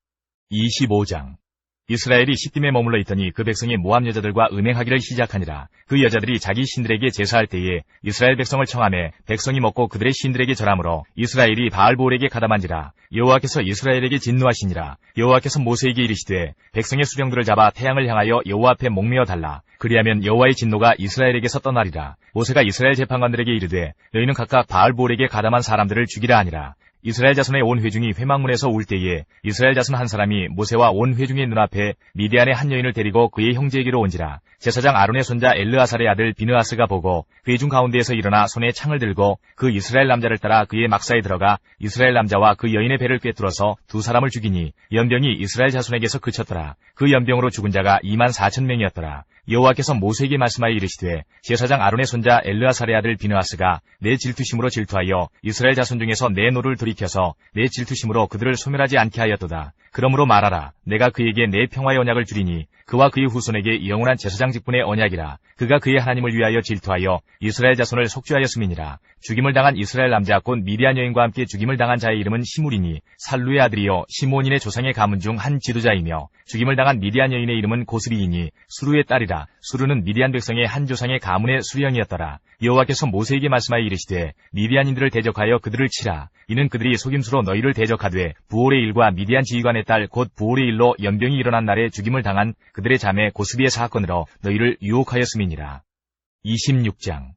S2: 25장 이스라엘이 시딤에 머물러 있더니 그 백성이 모압 여자들과 음행하기를 시작하니라. 그 여자들이 자기 신들에게 제사할 때에 이스라엘 백성을 청하매 백성이 먹고 그들의 신들에게 절하므로 이스라엘이 바알보올에게 가담한지라. 여호와께서 이스라엘에게 진노하시니라. 여호와께서 모세에게 이르시되 백성의 수령들을 잡아 태양을 향하여 여호와 앞에 목매어 달라. 그리하면 여호와의 진노가 이스라엘에게서 떠나리라. 모세가 이스라엘 재판관들에게 이르되 너희는 각각 바알보올에게 가담한 사람들을 죽이라 하니라. 이스라엘 자손의 온 회중이 회막문에서 울 때에 이스라엘 자손 한 사람이 모세와 온 회중의 눈앞에 미디안의 한 여인을 데리고 그의 형제에게로 온지라. 제사장 아론의 손자 엘르아살의 아들 비느하스가 보고 회중 가운데에서 일어나 손에 창을 들고 그 이스라엘 남자를 따라 그의 막사에 들어가 이스라엘 남자와 그 여인의 배를 꿰뚫어서 2사람을 죽이니 연병이 이스라엘 자손에게서 그쳤더라. 그 연병으로 죽은 자가 24,000명이었더라. 여호와께서 모세에게 말씀하여 이르시되 제사장 아론의 손자 엘르아살의 아들 비느하스가 내 질투심으로 질투하여 이스라엘 자손 중에서 내 노를 돌이켜서 내 질투심으로 그들을 소멸하지 않게 하였도다. 그러므로 말하라. 내가 그에게 내 평화의 언약을 주리니 그와 그의 후손에게 영원한 제사장 직분의 언약이라. 그가 그의 하나님을 위하여 질투하여 이스라엘 자손을 속죄하였음이니라. 죽임을 당한 이스라엘 남자 곧 미디안 여인과 함께 죽임을 당한 자의 이름은 시므리니 살루의 아들이요 시므온인의 조상의 가문 중 한 지도자이며 죽임을 당한 미디안 여인의 이름은 고스비이니 수루의 딸이라. 수루는 미디안 백성의 한 조상의 가문의 수령이었더라. 여호와께서 모세에게 말씀하여 이르시되 미디안인들을 대적하여 그들을 치라. 이는 그들이 속임수로 너희를 대적하되 부올의 일과 미디안 지휘관의 딸 곧 부올의 일로 연병이 일어난 날에 죽임을 당한 그들의 자매 고스비의 사건으로 너희를 유혹하였음이니라. 26장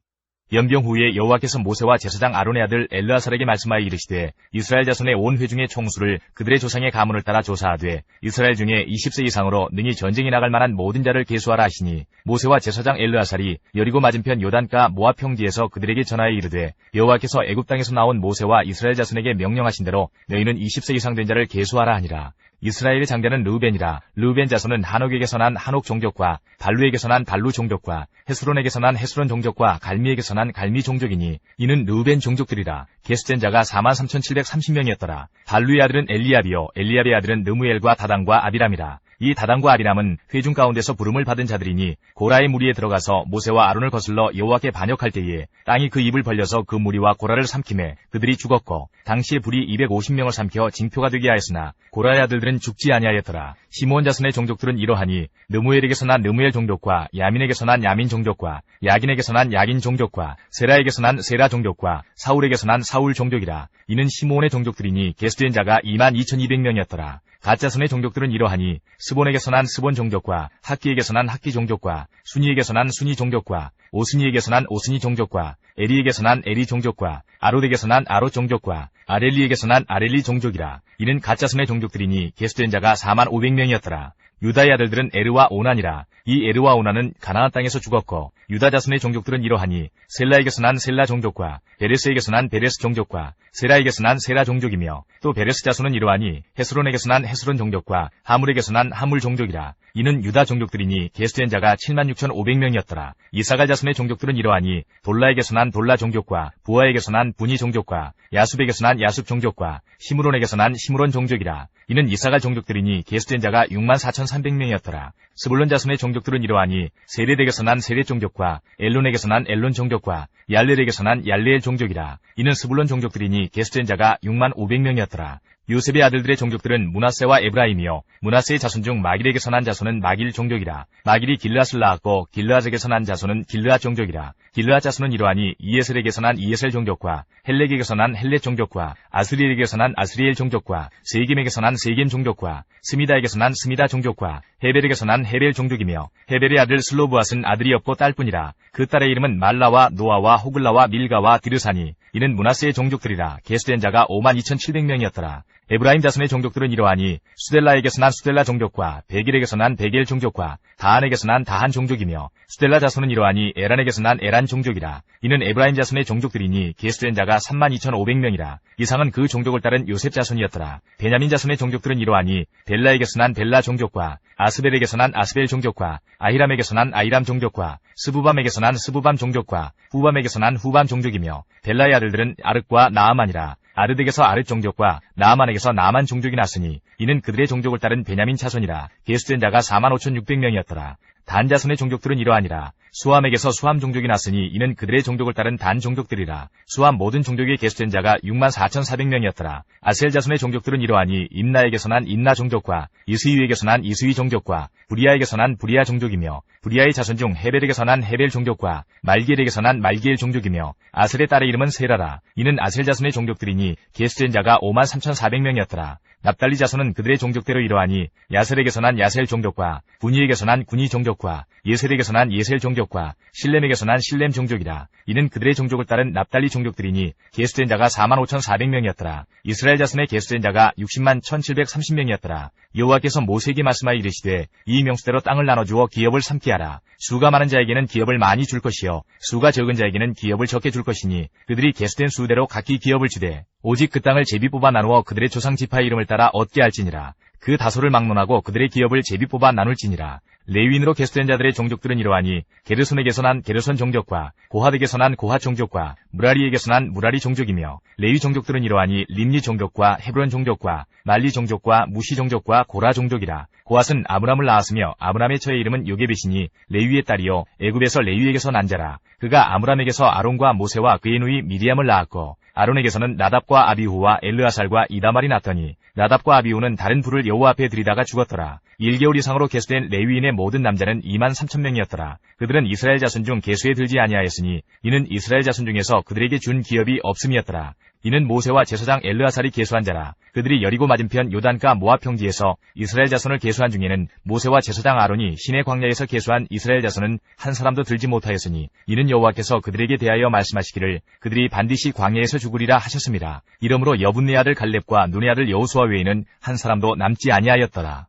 S2: 연병 후에 여호와께서 모세와 제사장 아론의 아들 엘르아살에게 말씀하여 이르시되 이스라엘 자손의 온 회중의 총수를 그들의 조상의 가문을 따라 조사하되 이스라엘 중에 20세 이상으로 능히 전쟁에 나갈 만한 모든 자를 계수하라 하시니 모세와 제사장 엘르아살이 여리고 맞은편 요단가 모압 평지에서 그들에게 전하여 이르되 여호와께서 애굽 땅에서 나온 모세와 이스라엘 자손에게 명령하신 대로 너희는 20세 이상 된 자를 계수하라 하니라. 이스라엘의 장자는 르우벤이라. 르우벤 자손은 한옥에게서 난 한옥 종족과 발루에게서 난 발루 종족과 헤스론에게서 난 헤스론 종족과 갈미에게서 난 갈미 종족이니 이는 르우벤 종족들이라. 계수된 자가 43,730명이었더라. 발루의 아들은 엘리압이요 엘리압의 아들은 느무엘과 다단과 아비람이라. 이 다단과 아비람은 회중 가운데서 부름을 받은 자들이니 고라의 무리에 들어가서 모세와 아론을 거슬러 여호와께 반역할 때에 땅이 그 입을 벌려서 그 무리와 고라를 삼키매 그들이 죽었고 당시에 불이 250명을 삼켜 징표가 되게 하였으나 고라의 아들들은 죽지 아니하였더라. 시므온 자손의 종족들은 이러하니 느무엘에게서 난 느무엘 종족과 야민에게서 난 야민 종족과 야긴에게서 난 야긴 종족과 세라에게서 난 세라 종족과 사울에게서 난 사울 종족이라. 이는 시므온의 종족들이니 계수된 자가 22,200명이었더라. 갓자손의 종족들은 이러하니 스본에게서 난 스본 종족과 학기에게서 난 학기 종족과 순이에게서 난 순이 종족과 오스니에게서 난 오스니 종족과 에리에게서 난 에리 종족과 아롯에게서 난 아롯 종족과 아렐리에게서 난 아렐리 종족이라. 이는 갓자손의 종족들이니 계수된 자가 45,000명이었더라. 유다의 아들들은 에르와 오난이라. 이 에르와 오난은 가나안 땅에서 죽었고 유다 자손의 종족들은 이러하니 셀라에게서 난 셀라 종족과 베레스에게서 난 베레스 종족과 세라에게서 난 세라 종족이며 또 베레스 자손은 이러하니 헤스론에게서 난 헤스론 종족과 하물에게서 난 하물 종족이라. 이는 유다 종족들이니 계수된 자가 76,500명이었더라. 이사갈 자손의 종족들은 이러하니 돌라에게서 난 돌라 종족과 부하에게서 난 분이 종족과 야숲에게서 난 야숲 종족과 시므론에게서 난 시므론 종족이라. 이는 이사갈 종족들이니 계수된 자가 64,300명이었더라. 스불론 자손의 종족들은 이러하니 세렛에게서 난 세렛 종족과 엘론에게서 난 엘론 종족과 얄렐에게서 난 얄레엘 종족이라. 이는 스불론 종족들이니 계수된 자가 65,000명이었더라. 요셉의 아들들의 종족들은 므낫세와 에브라임이요 므낫세의 자손 중 마길에게서 난 자손은 마길 종족이라. 마길이 길르앗을 낳았고 길르앗에게서 난 자손은 길르앗 종족이라. 길르앗 자손은 이러하니 이에셀에게서 난 이에셀 종족과 헬렉에게서 난 헬렉 종족과 아스리엘에게서 난 아스리엘 종족과 세겜에게서 난 세겜 종족과 스미다에게서 난 스미다 종족과 헤벨에게서 난 헤벨 종족이며 헤벨의 아들 슬로브앗은 아들이 없고 딸뿐이라. 그 딸의 이름은 말라와 노아와 호글라와 밀가와 디르사니 이는 므낫세의 종족들이라. 계수된 자가 52,700명이었더라. 에브라임 자손의 종족들은 이러하니 수델라에게서 난 수델라 종족과 베길에게서 난 베길 종족과 다한에게서 난 다한 종족이며 수델라 자손은 이러하니 에란에게서 난 에란 종족이라. 이는 에브라임 자손의 종족들이니 계수된 자가 32,500명이라. 이상은 그 종족을 따른 요셉 자손이었더라. 베냐민 자손의 종족들은 이러하니 벨라에게서 난 벨라 종족과 아스벨에게서 난 아스벨 종족과 아히람에게서 난 아히람 종족과 스부밤에게서 난 스부밤 종족과 후밤에게서 난 후밤 종족이며 벨라의 아들들은 아르과 나아만이라. 아르덱에서 아르 종족과 나아만에게서 나아만 종족이 났으니 이는 그들의 종족을 따른 베냐민 자손이라. 계수된 자가 45,600명이었더라. 단 자손의 종족들은 이러하니라. 수함에게서 수함 종족이 났으니 이는 그들의 종족을 따른 단 종족들이라. 수함 모든 종족에 계수된 자가 64,400명이었더라. 아셀 자손의 종족들은 이러하니 임나에게서 난 임나 종족과 이스위에게서 난 이스위 종족과 부리아에게서 난 부리아 종족이며 부리아의 자손 중 헤벨에게서 난 헤벨 종족과 말기엘에게서 난 말기엘 종족이며 아셀의 딸의 이름은 세라라. 이는 아셀 자손의 종족들이니 계수된 자가 53,400명이었더라. 납달리 자손은 그들의 종족대로 이러하니 야셀에게서 난 야셀 종족과 군이에게서 난 군이 종족과 예셀에게서 난 예셀 종족과 실렘에게서 난 실렘 종족이라. 이는 그들의 종족을 따른 납달리 종족들이니 계수된 자가 45,400명이었더라. 이스라엘 자손의 계수된 자가 601,730명이었더라. 여호와께서 모세에게 말씀하여 이르시되 이 명수대로 땅을 나눠주어 기업을 삼게 하라. 수가 많은 자에게는 기업을 많이 줄 것이요 수가 적은 자에게는 기업을 적게 줄 것이니 그들이 계수된 수대로 각기 기업을 주되 오직 그 땅을 제비 뽑아 나누어 그들의 조상 지파의 이름을 따라 얻게 할지니라. 그 다소를 막론하고 그들의 기업을 제비 뽑아 나눌지니라. 레위인으로 계수된 자들의 종족들은 이러하니 게르손에게서 난 게르손 종족과 고핫에게서 난 고핫 종족과 무라리에게서 난 무라리 종족이며 레위 종족들은 이러하니 림니 종족과 헤브론 종족과 말리 종족과 무시 종족과 고라 종족이라. 고핫은 아므람을 낳았으며 아므람의 처의 이름은 요게벳이니 레위의 딸이요 애굽에서 레위에게서 난 자라. 그가 아므람에게서 아론과 모세와 그의 누이 미리암을 낳았고 아론에게서는 나답과 아비후와 엘르아살과 이다말이 났더니 나답과 아비후는 다른 불을 여호와 앞에 들이다가 죽었더라. 1개월 이상으로 계수된 레위인의 모든 남자는 23,000명이었더라. 그들은 이스라엘 자손 중 계수에 들지 아니하였으니 이는 이스라엘 자손 중에서 그들에게 준 기업이 없음이었더라. 이는 모세와 제사장 엘르아살이 계수한 자라. 그들이 여리고 맞은편 요단가 모압 평지에서 이스라엘 자손을 계수한 중에는 모세와 제사장 아론이 시내 광야에서 계수한 이스라엘 자손은 한 사람도 들지 못하였으니 이는 여호와께서 그들에게 대하여 말씀하시기를 그들이 반드시 광야에서 죽으리라 하셨습니다. 이러므로 여분네 아들 갈렙과 눈의 아들 여호수아 외에는 한 사람도 남지 아니하였더라.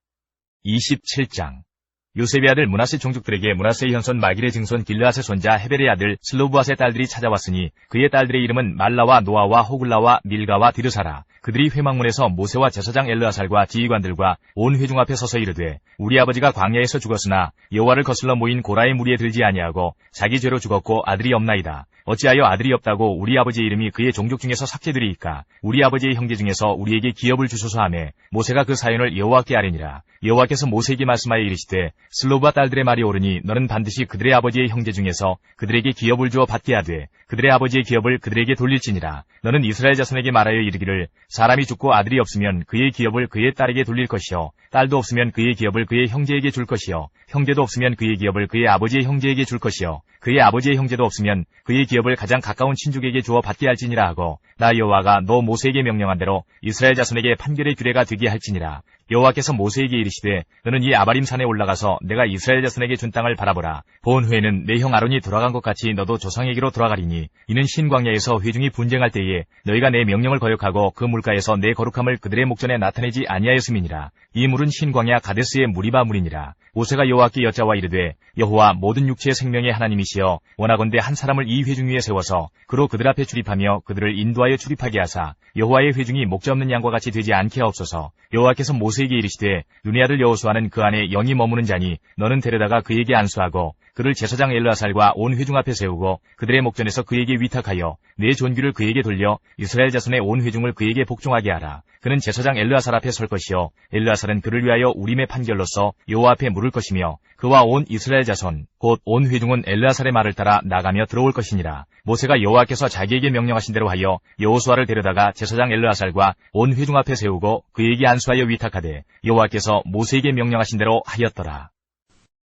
S2: 27장 요셉의 아들 므낫세 종족들에게 므낫세의 현손 마길의 증손 길르앗의 손자 헤벨의 아들 슬로브앗의 딸들이 찾아왔으니 그의 딸들의 이름은 말라와 노아와 호글라와 밀가와 디르사라. 그들이 회막문에서 모세와 제사장 엘르아살과 지휘관들과 온 회중 앞에 서서 이르되 우리 아버지가 광야에서 죽었으나 여호와를 거슬러 모인 고라의 무리에 들지 아니하고 자기 죄로 죽었고 아들이 없나이다. 어찌하여 아들이 없다고 우리 아버지의 이름이 그의 종족 중에서 삭제되리이까? 우리 아버지의 형제 중에서 우리에게 기업을 주소서 하매 모세가 그 사연을 여호와께 아뢰니라. 여호와께서 모세에게 말씀하여 이르시되 슬로브와 딸들의 말이 옳으니 너는 반드시 그들의 아버지의 형제 중에서 그들에게 기업을 주어 받게 하되 그들의 아버지의 기업을 그들에게 돌릴지니라. 너는 이스라엘 자손에게 말하여 이르기를 사람이 죽고 아들이 없으면 그의 기업을 그의 딸에게 돌릴 것이요 딸도 없으면 그의 기업을 그의 형제에게 줄 것이요 형제도 없으면 그의 기업을 그의 아버지의 형제에게 줄 것이요 그의 아버지의 형제도 없으면 그의 기업을 가장 가까운 친족에게 주어 받게 할지니라 하고 나 여호와가 너 모세에게 명령한 대로 이스라엘 자손에게 판결의 규례가 되게 할지니라. 여호와께서 모세에게 이르시되 너는 이 아바림 산에 올라가서 내가 이스라엘 자손에게 준 땅을 바라보라. 본 후에는 내 형 아론이 돌아간 것 같이 너도 조상에게로 돌아가리니 이는 신광야에서 회중이 분쟁할 때에 너희가 내 명령을 거역하고 그 물가에서 내 거룩함을 그들의 목전에 나타내지 아니하였음이니라. 이 물은 신광야 가데스의 무리바 물이니라. 모세가 여호와께 여짜와 이르되 여호와 모든 육체의 생명의 하나님이시여 원하건대 한 사람을 이 회중 위에 세워서 그로 그들 앞에 출입하며 그들을 인도하여 출입하게 하사 여호와의 회중이 목자 없는 양과 같이 되지 않게 하옵소서. 여호와께서 모세에게 이르시되 눈의 아들 여호수아는 그 안에 영이 머무는 자니 너는 데려다가 그에게 안수하고 그를 제사장 엘르아살과 온 회중 앞에 세우고 그들의 목전에서 그에게 위탁하여 내 존귀를 그에게 돌려 이스라엘 자손의 온 회중을 그에게 복종하게 하라. 그는 제사장 엘르아살 앞에 설 것이요 엘르아살은 그를 위하여 우림의 판결로서 여호와 앞에 물을 것이며 그와 온 이스라엘 자손 곧 온 회중은 엘르아살의 말을 따라 나가며 들어올 것이니라. 모세가 여호와께서 자기에게 명령하신 대로 하여 여호수아를 데려다가 제사장 엘르아살과 온 회중 앞에 세우고 그에게 안수하여 위탁하되 여호와께서 모세에게 명령하신 대로 하였더라.